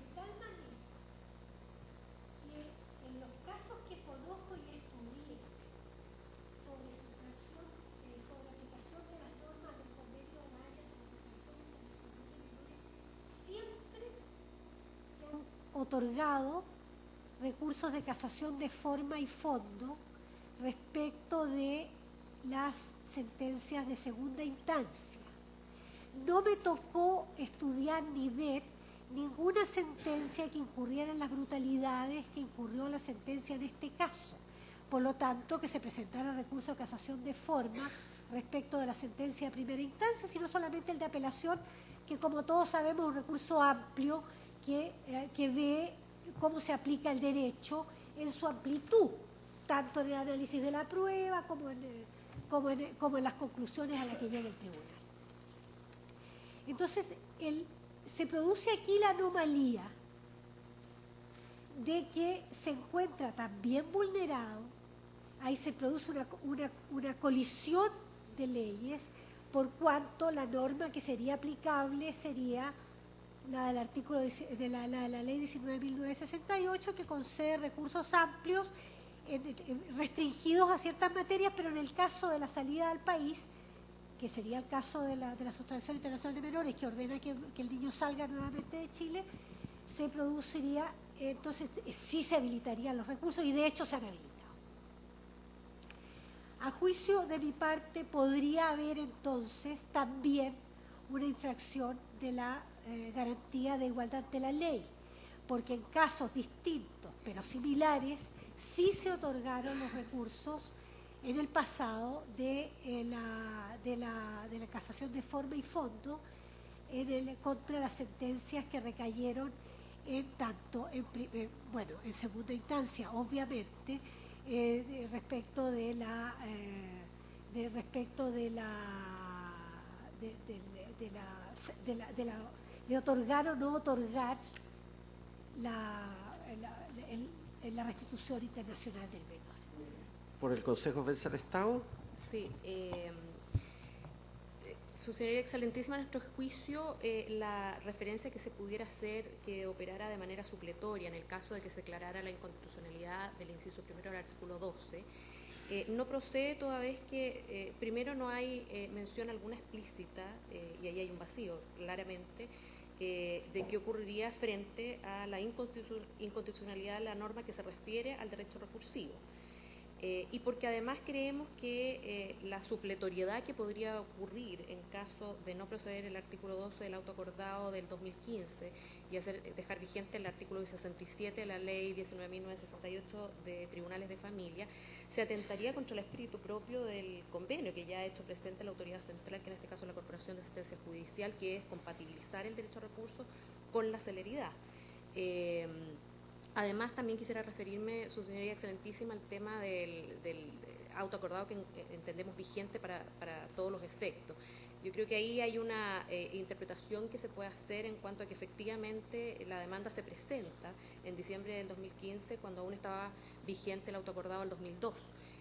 De tal manera que en los casos que conozco y estudié sobre sustracción, sobre aplicación de las normas del convenio de la Haya sobre sustracción internacional de menores, siempre se han otorgado recursos de casación de forma y fondo respecto de las sentencias de segunda instancia. No me tocó estudiar ni ver ninguna sentencia que incurriera en las brutalidades que incurrió la sentencia en este caso. Por lo tanto, que se presentara recurso de casación de forma respecto de la sentencia de primera instancia, sino solamente el de apelación, que como todos sabemos es un recurso amplio que ve cómo se aplica el derecho en su amplitud, tanto en el análisis de la prueba como en las conclusiones a las que llega el tribunal. Entonces, se produce aquí la anomalía de que se encuentra también vulnerado, ahí se produce una colisión de leyes, por cuanto la norma que sería aplicable sería la del artículo de la ley 19.968, que concede recursos amplios restringidos a ciertas materias, pero en el caso de la salida del país, que sería el caso de la sustracción internacional de menores, que ordena que el niño salga nuevamente de Chile, se produciría, entonces sí se habilitarían los recursos y de hecho se han habilitado. A juicio de mi parte podría haber entonces también una infracción de la garantía de igualdad de la ley, porque en casos distintos pero similares sí se otorgaron los recursos en el pasado de la casación de forma y fondo contra las sentencias que recayeron en segunda instancia, obviamente, respecto de otorgar o no otorgar la restitución internacional del menor. ¿Por el Consejo de Defensa del Estado? Sí. Su señoría excelentísima, en nuestro juicio, la referencia que se pudiera hacer que operara de manera supletoria en el caso de que se declarara la inconstitucionalidad del inciso primero del artículo 12, no procede toda vez que, primero, no hay mención alguna explícita, y ahí hay un vacío, claramente, de qué ocurriría frente a la inconstitucionalidad de la norma que se refiere al derecho recursivo. Y porque además creemos que la supletoriedad que podría ocurrir en caso de no proceder el artículo 12 del auto acordado del 2015 y dejar vigente el artículo 67 de la ley 19.968 de tribunales de familia, se atentaría contra el espíritu propio del convenio que ya ha hecho presente la autoridad central, que en este caso es la Corporación de Asistencia Judicial, que es compatibilizar el derecho a recurso con la celeridad. Además, también quisiera referirme, su señoría excelentísima, al tema del auto acordado que entendemos vigente para todos los efectos. Yo creo que ahí hay una interpretación que se puede hacer en cuanto a que efectivamente la demanda se presenta en diciembre del 2015, cuando aún estaba vigente el auto acordado del 2002.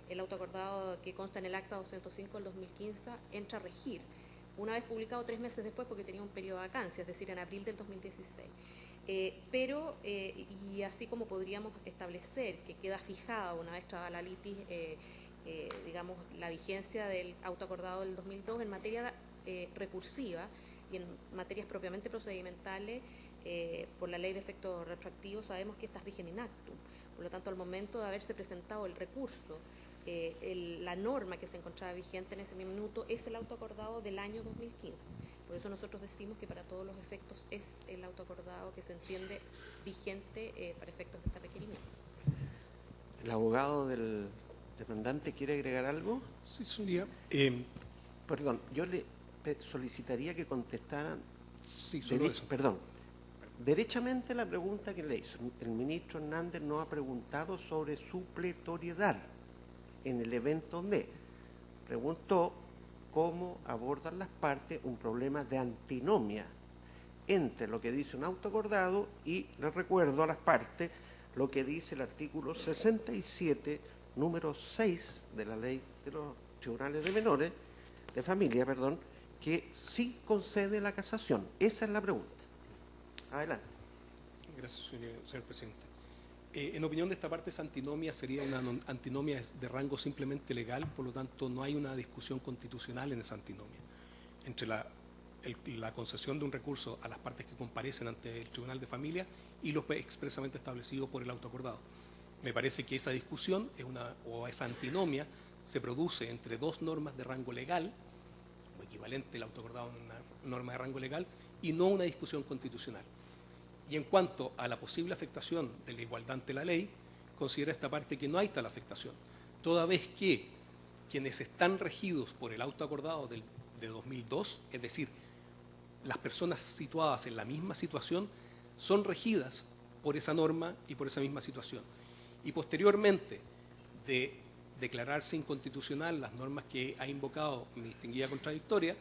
El auto acordado que consta en el acta 205 del 2015 entra a regir, una vez publicado 3 meses después, porque tenía un periodo de vacancia, es decir, en abril del 2016. Y así como podríamos establecer que queda fijada una vez trabada la litis, digamos, la vigencia del auto acordado del 2002 en materia recursiva y en materias propiamente procedimentales, por la ley de efecto retroactivo, sabemos que estas rigen in actum. Por lo tanto, al momento de haberse presentado el recurso, la norma que se encontraba vigente en ese minuto es el auto acordado del año 2015. Por eso nosotros decimos que para todos los efectos es el auto acordado que se entiende vigente para efectos de este requerimiento. ¿El abogado del demandante quiere agregar algo? Sí, señoría. Perdón, yo le solicitaría que contestaran. Sí, solo eso. Perdón, Derechamente la pregunta que le hizo el ministro Hernández no ha preguntado sobre supletoriedad en el evento D. Preguntó cómo abordan las partes un problema de antinomia entre lo que dice un auto acordado y, les recuerdo a las partes, lo que dice el artículo 67, número 6 de la ley de los tribunales de familia, que sí concede la casación. Esa es la pregunta. Adelante. Gracias, señor presidente. En opinión de esta parte, esa antinomia sería una antinomia de rango simplemente legal, por lo tanto no hay una discusión constitucional en esa antinomia. Entre la concesión de un recurso a las partes que comparecen ante el Tribunal de Familia y lo expresamente establecido por el auto acordado. Me parece que esa discusión o esa antinomia se produce entre dos normas de rango legal, o equivalente el auto acordado en una norma de rango legal, y no una discusión constitucional. Y en cuanto a la posible afectación de la igualdad ante la ley, considera esta parte que no hay tal afectación, toda vez que quienes están regidos por el auto acordado de 2002, es decir, las personas situadas en la misma situación, son regidas por esa norma y por esa misma situación. Y posteriormente de declararse inconstitucional las normas que ha invocado mi distinguida contradictoria,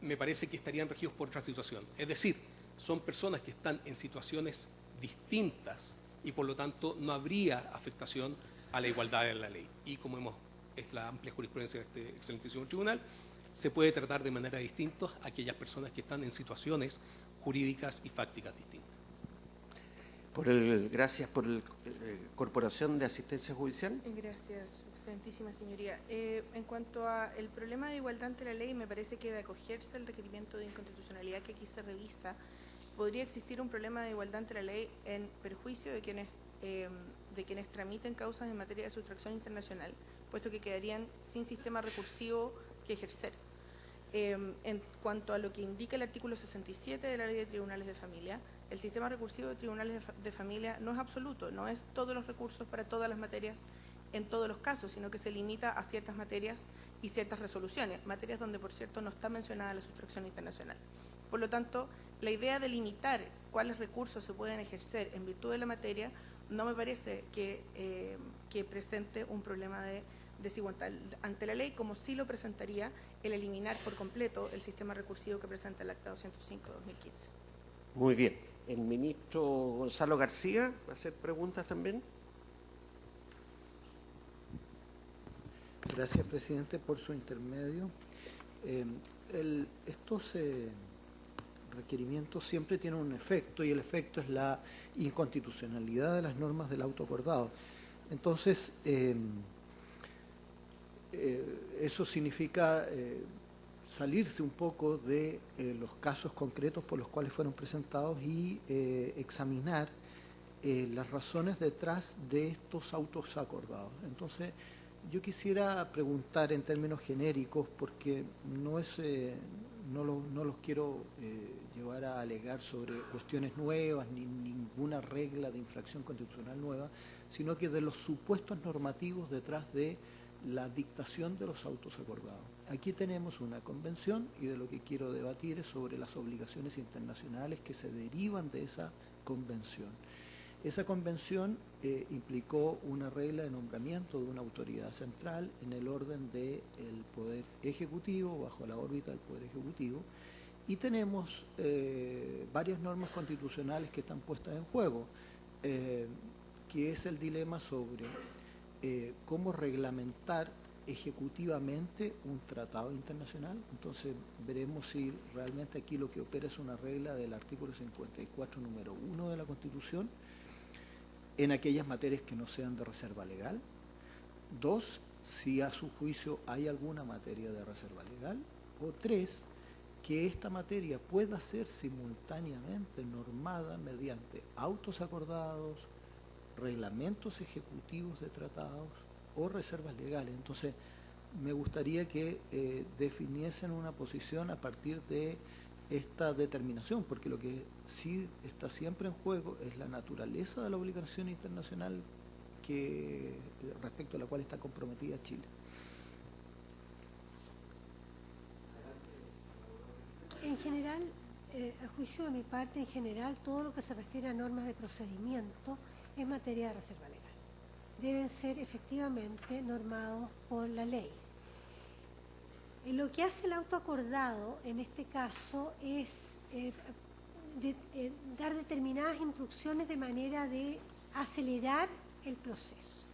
me parece que estarían regidos por otra situación. Es decir, son personas que están en situaciones distintas y por lo tanto no habría afectación a la igualdad de la ley. Y como es la amplia jurisprudencia de este excelentísimo tribunal, se puede tratar de manera distinta a aquellas personas que están en situaciones jurídicas y fácticas distintas. Gracias por la Corporación de Asistencia Judicial. Gracias, excelentísima señoría. En cuanto al problema de igualdad ante la ley, me parece que de acogerse al requerimiento de inconstitucionalidad que aquí se revisa, podría existir un problema de igualdad ante la ley en perjuicio de quienes tramiten causas en materia de sustracción internacional, puesto que quedarían sin sistema recursivo que ejercer. En cuanto a lo que indica el artículo 67 de la Ley de Tribunales de Familia, el sistema recursivo de tribunales de familia no es absoluto, no es todos los recursos para todas las materias en todos los casos, sino que se limita a ciertas materias y ciertas resoluciones, materias donde, por cierto, no está mencionada la sustracción internacional. Por lo tanto, la idea de limitar cuáles recursos se pueden ejercer en virtud de la materia no me parece que presente un problema de desigualdad ante la ley, como sí lo presentaría el eliminar por completo el sistema recursivo que presenta el Acta 205/2015. Muy bien. El ministro Gonzalo García va a hacer preguntas también. Gracias, presidente, por su intermedio. Estos requerimientos siempre tienen un efecto, y el efecto es la inconstitucionalidad de las normas del auto acordado. Entonces, eso significa salirse un poco de los casos concretos por los cuales fueron presentados y examinar las razones detrás de estos autos acordados. Entonces, yo quisiera preguntar en términos genéricos, porque no los quiero llevar a alegar sobre cuestiones nuevas ni ninguna regla de infracción constitucional nueva, sino que de los supuestos normativos detrás de la dictación de los autos acordados. Aquí tenemos una convención y de lo que quiero debatir es sobre las obligaciones internacionales que se derivan de esa convención. Esa convención implicó una regla de nombramiento de una autoridad central en el orden del Poder Ejecutivo, bajo la órbita del Poder Ejecutivo, y tenemos varias normas constitucionales que están puestas en juego, que es el dilema sobre cómo reglamentar ejecutivamente un tratado internacional. Entonces veremos si realmente aquí lo que opera es una regla del artículo 54, número 1 de la Constitución, en aquellas materias que no sean de reserva legal. 2, si a su juicio hay alguna materia de reserva legal. O 3, que esta materia pueda ser simultáneamente normada mediante autos acordados, reglamentos ejecutivos de tratados o reservas legales. Entonces, me gustaría que definiesen una posición a partir de esta determinación, porque lo que sí está siempre en juego es la naturaleza de la obligación internacional respecto a la cual está comprometida Chile. En general, a juicio de mi parte, en general, todo lo que se refiere a normas de procedimiento es materia de reserva legal. Deben ser efectivamente normados por la ley. Lo que hace el auto acordado en este caso es dar determinadas instrucciones de manera de acelerar el proceso.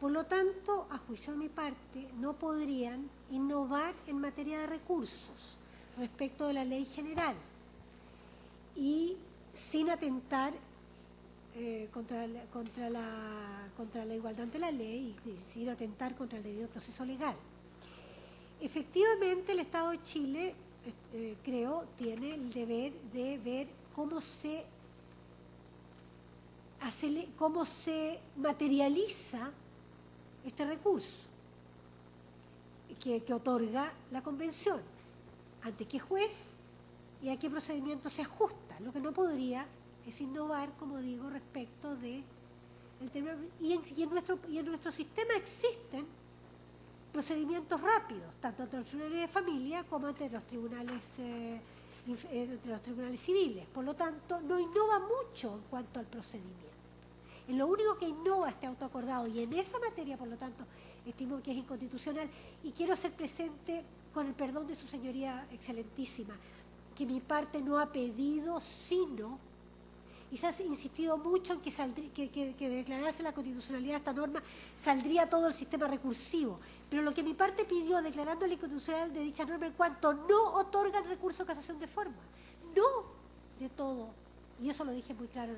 Por lo tanto, a juicio de mi parte, no podrían innovar en materia de recursos respecto de la ley general y sin atentar contra la igualdad ante la ley y sin atentar contra el debido proceso legal. Efectivamente, el Estado de Chile, creo, tiene el deber de ver cómo se materializa este recurso que otorga la Convención, ante qué juez y a qué procedimiento se ajusta. Lo que no podría es innovar, como digo, respecto de el tema. Y en nuestro sistema existen procedimientos rápidos, tanto ante los tribunales de familia como ante los tribunales civiles. Por lo tanto, no innova mucho en cuanto al procedimiento. En lo único que innova este autoacordado, y en esa materia, por lo tanto, estimo que es inconstitucional, y quiero hacer presente, con el perdón de su señoría excelentísima, que mi parte no ha pedido sino, y se ha insistido mucho en que declararse la constitucionalidad de esta norma saldría todo el sistema recursivo. Pero lo que mi parte pidió, declarando la inconstitucionalidad de dicha norma en cuanto no otorgan recurso de casación de forma, no de todo. Y eso lo dije muy claro.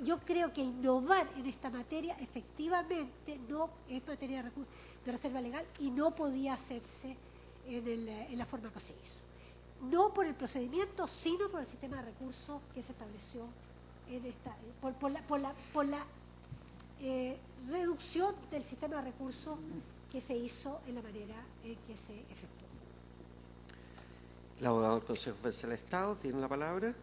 Yo creo que innovar en esta materia efectivamente no es materia de reserva legal y no podía hacerse en la forma que se hizo. No por el procedimiento, sino por el sistema de recursos que se estableció en esta, por la reducción del sistema de recursos que se hizo en la manera en que se efectuó. El abogado del Consejo de Defensa del Estado tiene la palabra.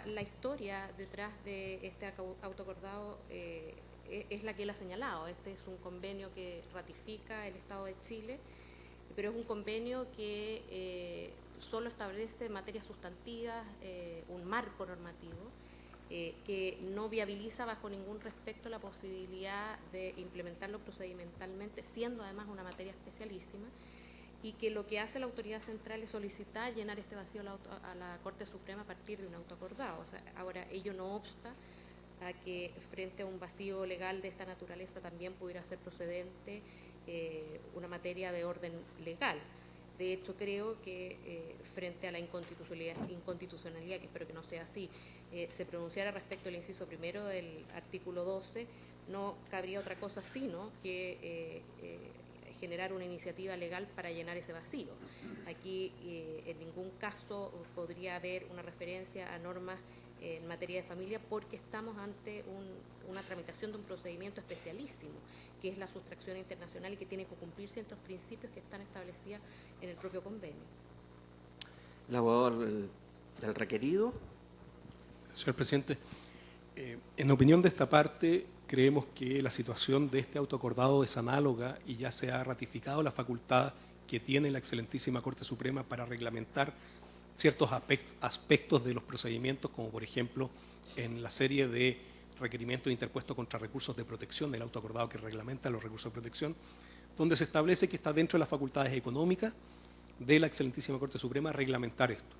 La historia detrás de este autoacordado es la que él ha señalado. Este es un convenio que ratifica el Estado de Chile, pero es un convenio que solo establece materias sustantivas, un marco normativo, que no viabiliza bajo ningún respecto la posibilidad de implementarlo procedimentalmente, siendo además una materia especialísima, y que lo que hace la autoridad central es solicitar llenar este vacío a la Corte Suprema a partir de un autoacordado. O sea, ahora, ello no obsta a que frente a un vacío legal de esta naturaleza también pudiera ser procedente una materia de orden legal. De hecho, creo que frente a la inconstitucionalidad, que espero que no sea así, se pronunciara respecto al inciso primero del artículo 12, no cabría otra cosa sino que generar una iniciativa legal para llenar ese vacío. Aquí en ningún caso podría haber una referencia a normas en materia de familia porque estamos ante una tramitación de un procedimiento especialísimo, que es la sustracción internacional y que tiene que cumplir ciertos principios que están establecidos en el propio convenio. El abogado del requerido. Señor presidente, en opinión de esta parte, creemos que la situación de este autoacordado es análoga y ya se ha ratificado la facultad que tiene la excelentísima Corte Suprema para reglamentar ciertos aspectos de los procedimientos, como por ejemplo en la serie de requerimientos interpuestos contra recursos de protección, el autoacordado que reglamenta los recursos de protección, donde se establece que está dentro de las facultades económicas de la excelentísima Corte Suprema reglamentar esto.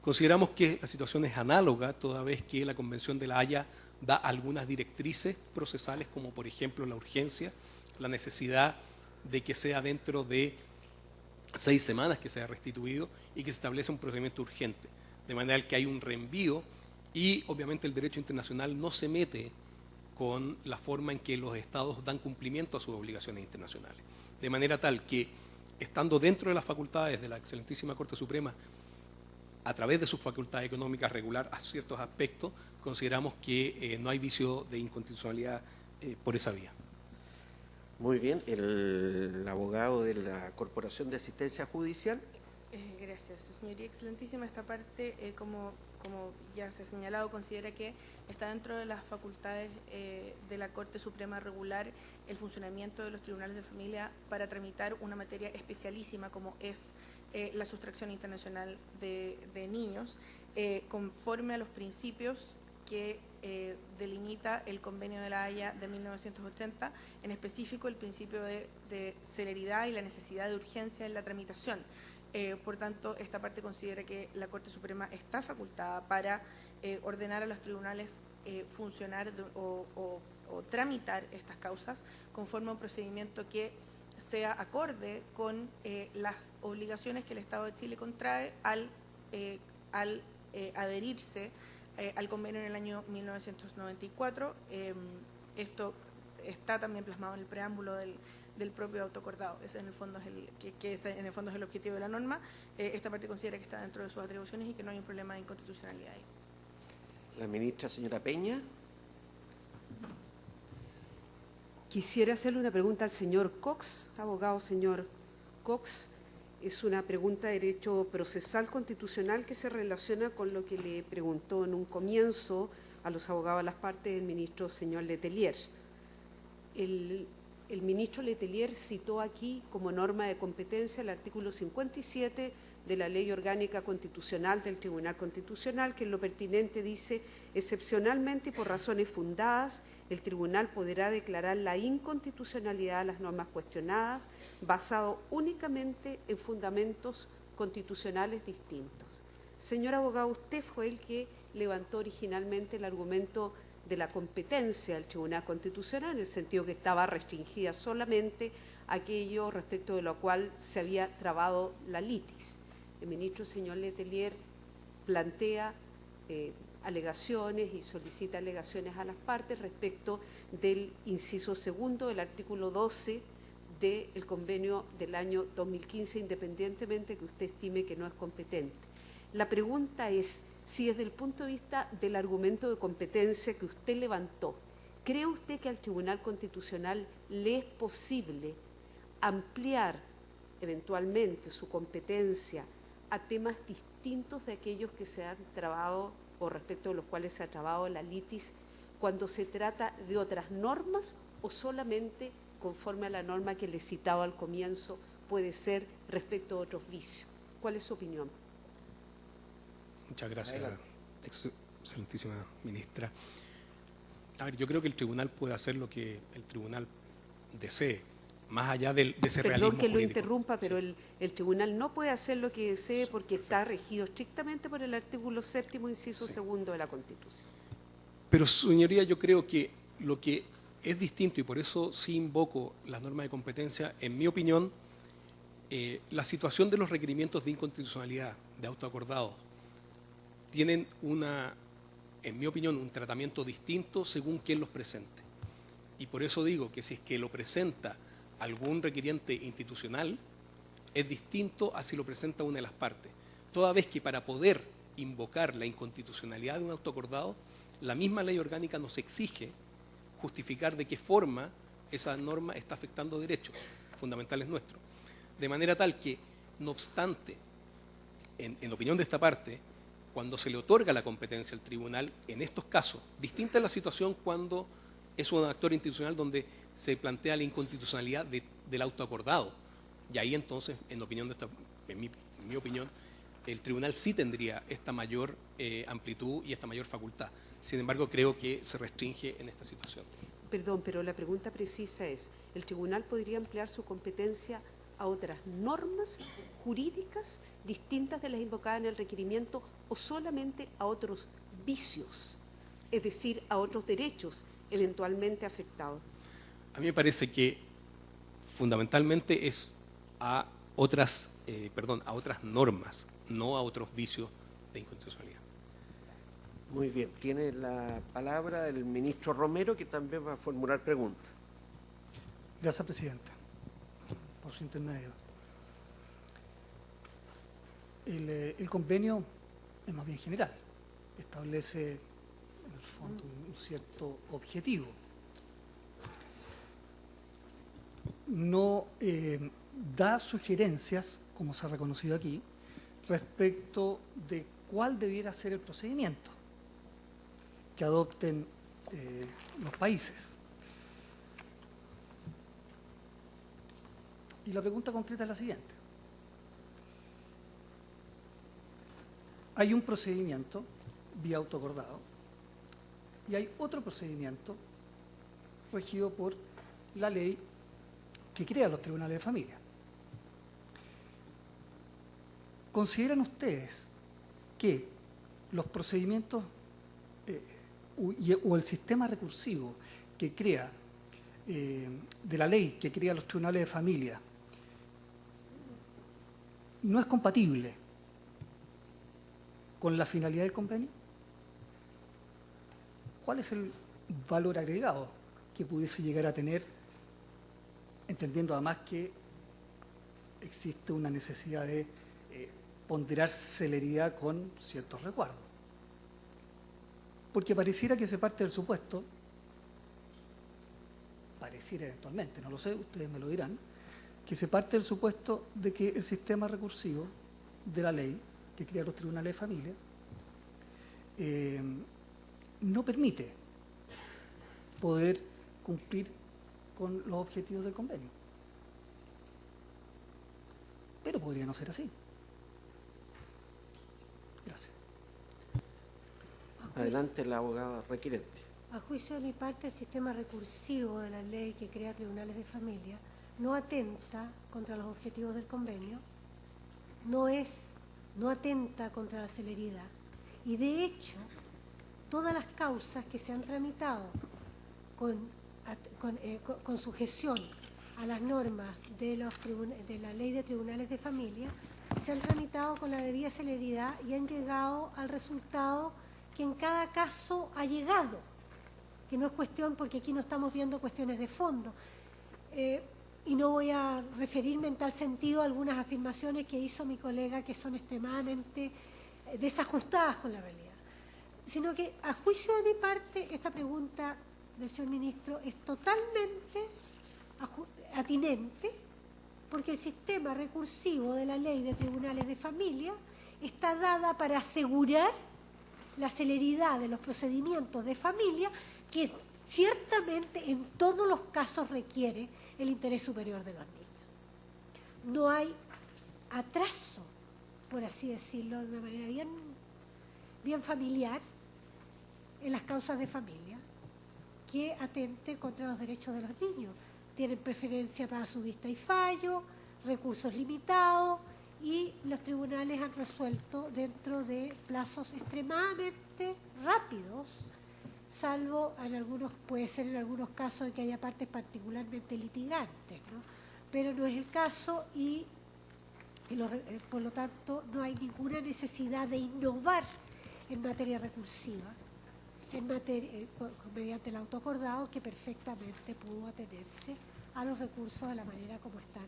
Consideramos que la situación es análoga, toda vez que la Convención de La Haya da algunas directrices procesales, como por ejemplo la urgencia, la necesidad de que sea dentro de 6 semanas que sea restituido y que se establece un procedimiento urgente, de manera que hay un reenvío y obviamente el derecho internacional no se mete con la forma en que los estados dan cumplimiento a sus obligaciones internacionales. De manera tal que, estando dentro de las facultades de la excelentísima Corte Suprema, a través de sus facultades económicas regular a ciertos aspectos, consideramos que no hay vicio de inconstitucionalidad por esa vía. Muy bien, el abogado de la Corporación de Asistencia Judicial. Gracias, su señoría excelentísima. Esta parte, como como ya se ha señalado, considera que está dentro de las facultades de la Corte Suprema regular el funcionamiento de los tribunales de familia para tramitar una materia especialísima como es la sustracción internacional de niños, conforme a los principios que delimita el Convenio de la Haya de 1980, en específico el principio de celeridad y la necesidad de urgencia en la tramitación. Por tanto, esta parte considera que la Corte Suprema está facultada para ordenar a los tribunales funcionar o tramitar estas causas conforme a un procedimiento que sea acorde con las obligaciones que el Estado de Chile contrae al adherirse al convenio en el año 1994. Esto está también plasmado en el preámbulo del propio autoacordado. Ese en el fondo es el objetivo de la norma. Esta parte considera que está dentro de sus atribuciones y que no hay un problema de inconstitucionalidad ahí. La ministra, señora Peña. Quisiera hacerle una pregunta al señor Cox, abogado señor Cox. Es una pregunta de derecho procesal constitucional que se relaciona con lo que le preguntó en un comienzo a los abogados de las partes el ministro señor Letelier. El ministro Letelier citó aquí como norma de competencia el artículo 57 de la Ley Orgánica Constitucional del Tribunal Constitucional, que en lo pertinente dice: excepcionalmente y por razones fundadas, el tribunal podrá declarar la inconstitucionalidad de las normas cuestionadas basado únicamente en fundamentos constitucionales distintos. Señor abogado, usted fue el que levantó originalmente el argumento de la competencia del Tribunal Constitucional, en el sentido que estaba restringida solamente a aquello respecto de lo cual se había trabado la litis. El ministro señor Letelier plantea alegaciones y solicita alegaciones a las partes respecto del inciso segundo del artículo 12 del convenio del año 2015, independientemente que usted estime que no es competente. La pregunta es si desde el punto de vista del argumento de competencia que usted levantó, ¿cree usted que al Tribunal Constitucional le es posible ampliar eventualmente su competencia a temas distintos de aquellos que se han trabado o respecto de los cuales se ha trabado la litis cuando se trata de otras normas, o solamente conforme a la norma que le citaba al comienzo puede ser respecto a otros vicios? ¿Cuál es su opinión? Muchas gracias, excelentísima ministra. A ver, yo creo que el tribunal puede hacer lo que el tribunal desee, más allá de ese realismo Perdón que lo jurídico. interrumpa, pero Sí. el tribunal no puede hacer lo que desee porque está regido estrictamente por el artículo 7º, inciso Sí. segundo de la Constitución. Pero, señoría, yo creo que lo que es distinto, y por eso sí invoco las normas de competencia, en mi opinión, la situación de los requerimientos de inconstitucionalidad, de autoacordados, tienen en mi opinión, un tratamiento distinto según quién los presente. Y por eso digo que si es que lo presenta algún requiriente institucional, es distinto a si lo presenta una de las partes. Toda vez que para poder invocar la inconstitucionalidad de un autoacordado, la misma ley orgánica nos exige justificar de qué forma esa norma está afectando derechos fundamentales nuestros. De manera tal que, no obstante, en opinión de esta parte, cuando se le otorga la competencia al tribunal, en estos casos, distinta es la situación cuando es un actor institucional donde se plantea la inconstitucionalidad del autoacordado. Y ahí entonces, en mi opinión, el tribunal sí tendría esta mayor amplitud y esta mayor facultad. Sin embargo, creo que se restringe en esta situación. Perdón, pero la pregunta precisa es, ¿el tribunal podría ampliar su competencia a otras normas jurídicas distintas de las invocadas en el requerimiento o solamente a otros vicios, es decir, a otros derechos eventualmente afectados? A mí me parece que fundamentalmente es a otras normas, no a otros vicios de inconstitucionalidad. Muy bien, tiene la palabra el ministro Romero, que también va a formular preguntas. Gracias, presidenta, por su intermedio. El convenio es más bien general, establece en el fondo un cierto objetivo. No da sugerencias, como se ha reconocido aquí, respecto de cuál debiera ser el procedimiento que adopten los países. Y la pregunta concreta es la siguiente. Hay un procedimiento vía autoacordado y hay otro procedimiento regido por la ley que crea los tribunales de familia. ¿Consideran ustedes que los procedimientos o el sistema recursivo que crea, de la ley que crea los tribunales de familia, no es compatible con la finalidad del convenio? ¿Cuál es el valor agregado que pudiese llegar a tener, entendiendo además que existe una necesidad de ponderar celeridad con ciertos recuerdos? Porque pareciera que se parte del supuesto, pareciera eventualmente, no lo sé, ustedes me lo dirán, que se parte del supuesto de que el sistema recursivo de la ley que crea los tribunales de familia no permite poder cumplir con los objetivos del convenio. Pero podría no ser así. Gracias. Adelante, la abogada requerente. A juicio de mi parte, el sistema recursivo de la ley que crea tribunales de familia no atenta contra los objetivos del convenio, no atenta contra la celeridad. Y de hecho, todas las causas que se han tramitado con sujeción a las normas de la ley de tribunales de familia se han tramitado con la debida celeridad y han llegado al resultado que en cada caso ha llegado, que no es cuestión, porque aquí no estamos viendo cuestiones de fondo. Y no voy a referirme en tal sentido a algunas afirmaciones que hizo mi colega que son extremadamente desajustadas con la realidad, sino que a juicio de mi parte esta pregunta del señor ministro es totalmente atinente, porque el sistema recursivo de la ley de tribunales de familia está dada para asegurar la celeridad de los procedimientos de familia, que ciertamente en todos los casos requiere el interés superior de los niños. No hay atraso, por así decirlo de una manera bien familiar, en las causas de familia que atente contra los derechos de los niños. Tienen preferencia para su vista y fallo, recursos limitados, y los tribunales han resuelto dentro de plazos extremadamente rápidos, salvo puede ser en algunos casos en que haya partes particularmente litigantes, ¿no? Pero no es el caso y por lo tanto no hay ninguna necesidad de innovar en materia recursiva, mediante el autoacordado, que perfectamente pudo atenerse a los recursos de la manera como están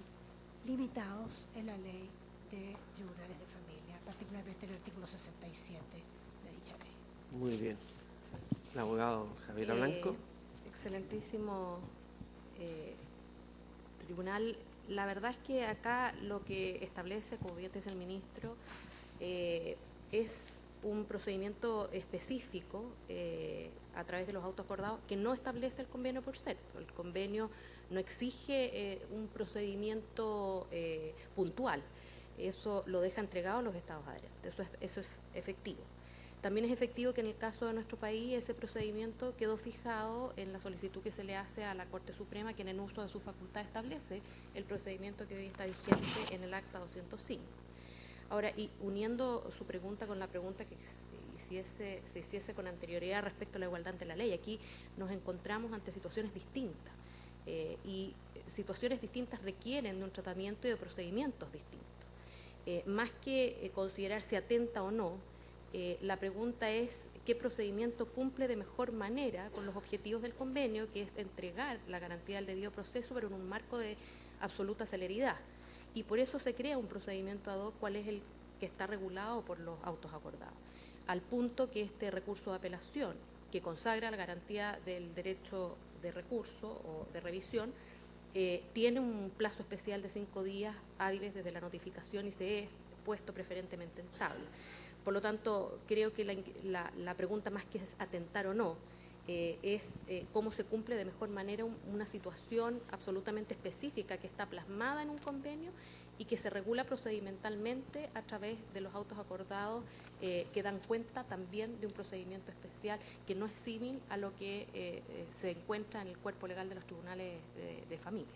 limitados en la ley de tribunales de familia, particularmente en el artículo 67 de dicha ley. Muy bien. El abogado Javiera Blanco. Excelentísimo tribunal. La verdad es que acá lo que establece, como bien dice el ministro, es un procedimiento específico a través de los autos acordados que no establece el convenio, por cierto. El convenio no exige un procedimiento puntual. Eso lo deja entregado a los estados adherentes. Eso es efectivo. También es efectivo que en el caso de nuestro país ese procedimiento quedó fijado en la solicitud que se le hace a la Corte Suprema, quien en uso de su facultad establece el procedimiento que hoy está vigente en el Acta 205. Ahora, y uniendo su pregunta con la pregunta que se hiciese con anterioridad respecto a la igualdad ante la ley, aquí nos encontramos ante situaciones distintas y situaciones distintas requieren de un tratamiento y de procedimientos distintos. Más que considerar si atenta o no, la pregunta es qué procedimiento cumple de mejor manera con los objetivos del convenio, que es entregar la garantía del debido proceso, pero en un marco de absoluta celeridad. Y por eso se crea un procedimiento ad hoc, cuál es el que está regulado por los autos acordados. Al punto que este recurso de apelación, que consagra la garantía del derecho de recurso o de revisión, tiene un plazo especial de 5 días hábiles desde la notificación y se es puesto preferentemente en tabla. Por lo tanto, creo que la pregunta, más que es atentar o no, es cómo se cumple de mejor manera una situación absolutamente específica que está plasmada en un convenio y que se regula procedimentalmente a través de los autos acordados que dan cuenta también de un procedimiento especial que no es símil a lo que se encuentra en el cuerpo legal de los tribunales de familia.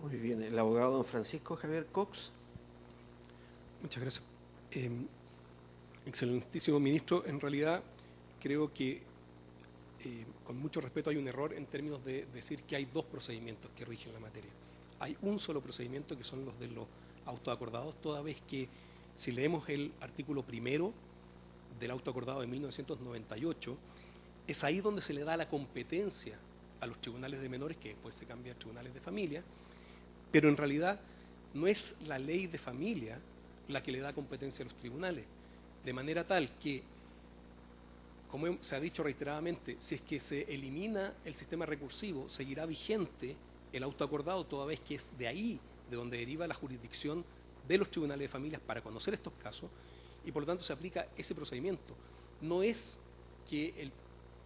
Muy bien. El abogado don Francisco Javier Cox. Muchas gracias. Excelentísimo ministro, en realidad creo que con mucho respeto hay un error en términos de decir que hay dos procedimientos que rigen la materia. Hay un solo procedimiento que son los de los autos acordados, toda vez que si leemos el artículo primero del auto acordado de 1998, es ahí donde se le da la competencia a los tribunales de menores, que después se cambia a tribunales de familia, pero en realidad no es la ley de familia la que le da competencia a los tribunales, de manera tal que, como se ha dicho reiteradamente, si es que se elimina el sistema recursivo, seguirá vigente el auto acordado, toda vez que es de ahí de donde deriva la jurisdicción de los tribunales de familias para conocer estos casos, y por lo tanto se aplica ese procedimiento. No es que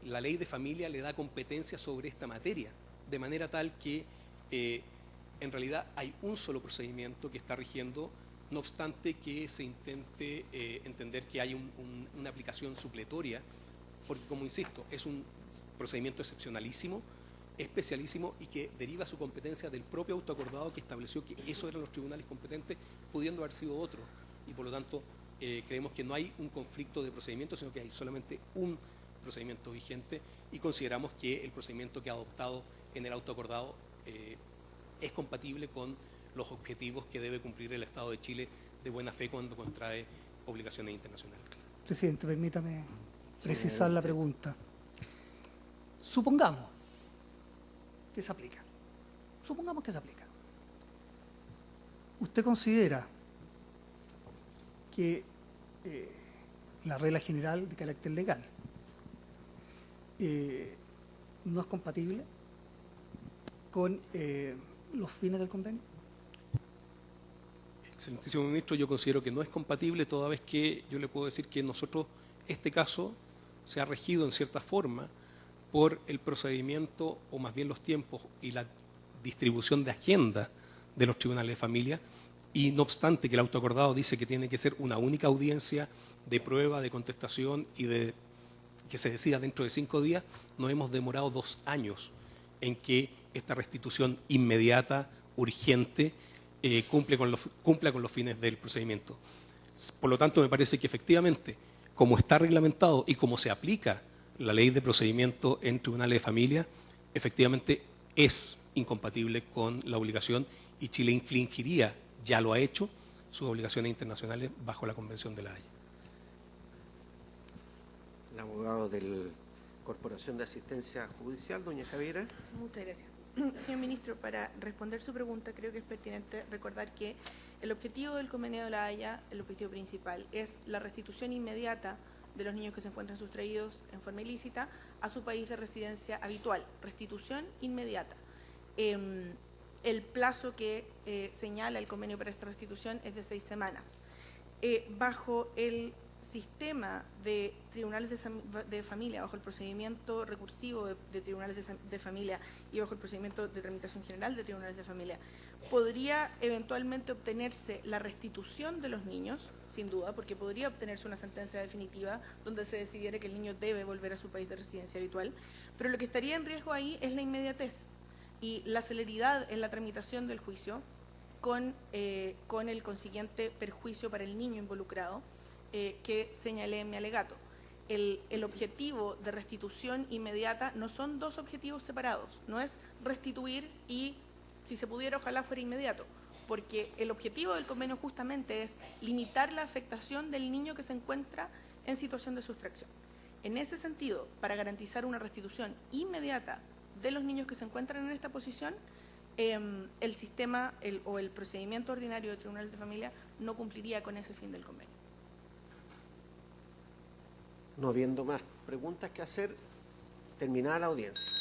la ley de familia le da competencia sobre esta materia, de manera tal que en realidad hay un solo procedimiento que está rigiendo, no obstante que se intente entender que hay una aplicación supletoria, porque, como insisto, es un procedimiento excepcionalísimo, especialísimo, y que deriva su competencia del propio autoacordado, que estableció que esos eran los tribunales competentes, pudiendo haber sido otros, y por lo tanto creemos que no hay un conflicto de procedimiento, sino que hay solamente un procedimiento vigente, y consideramos que el procedimiento que ha adoptado en el autoacordado es compatible con los objetivos que debe cumplir el Estado de Chile de buena fe cuando contrae obligaciones internacionales. Presidente, permítame precisar la pregunta. Supongamos que se aplica. Supongamos que se aplica. ¿Usted considera que la regla general de carácter legal no es compatible con los fines del convenio? Excelentísimo ministro, yo considero que no es compatible, toda vez que yo le puedo decir que nosotros, este caso se ha regido en cierta forma por el procedimiento, o más bien los tiempos y la distribución de agenda de los tribunales de familia, y no obstante que el autoacordado dice que tiene que ser una única audiencia de prueba, de contestación y de que se decida dentro de 5 días, nos hemos demorado 2 años en que esta restitución inmediata, urgente, cumpla con los fines del procedimiento. Por lo tanto, me parece que efectivamente, como está reglamentado y como se aplica la ley de procedimiento en tribunales de familia, efectivamente es incompatible con la obligación, y Chile infringiría, ya lo ha hecho, sus obligaciones internacionales bajo la Convención de La Haya. El abogado de la Corporación de Asistencia Judicial, doña Javiera. Muchas gracias. Señor ministro, para responder su pregunta, creo que es pertinente recordar que el objetivo del Convenio de La Haya, el objetivo principal, es la restitución inmediata de los niños que se encuentran sustraídos en forma ilícita a su país de residencia habitual. Restitución inmediata. El plazo que señala el convenio para esta restitución es de 6 semanas. Bajo el sistema de tribunales de familia, bajo el procedimiento recursivo de tribunales de familia y bajo el procedimiento de tramitación general de tribunales de familia, podría eventualmente obtenerse la restitución de los niños, sin duda, porque podría obtenerse una sentencia definitiva donde se decidiera que el niño debe volver a su país de residencia habitual, pero lo que estaría en riesgo ahí es la inmediatez y la celeridad en la tramitación del juicio con el consiguiente perjuicio para el niño involucrado, que señalé en mi alegato. El objetivo de restitución inmediata no son dos objetivos separados, no es restituir y, si se pudiera, ojalá fuera inmediato, porque el objetivo del convenio justamente es limitar la afectación del niño que se encuentra en situación de sustracción. En ese sentido, para garantizar una restitución inmediata de los niños que se encuentran en esta posición, el sistema o el procedimiento ordinario de tribunales de familia no cumpliría con ese fin del convenio. No habiendo más preguntas que hacer, terminada la audiencia.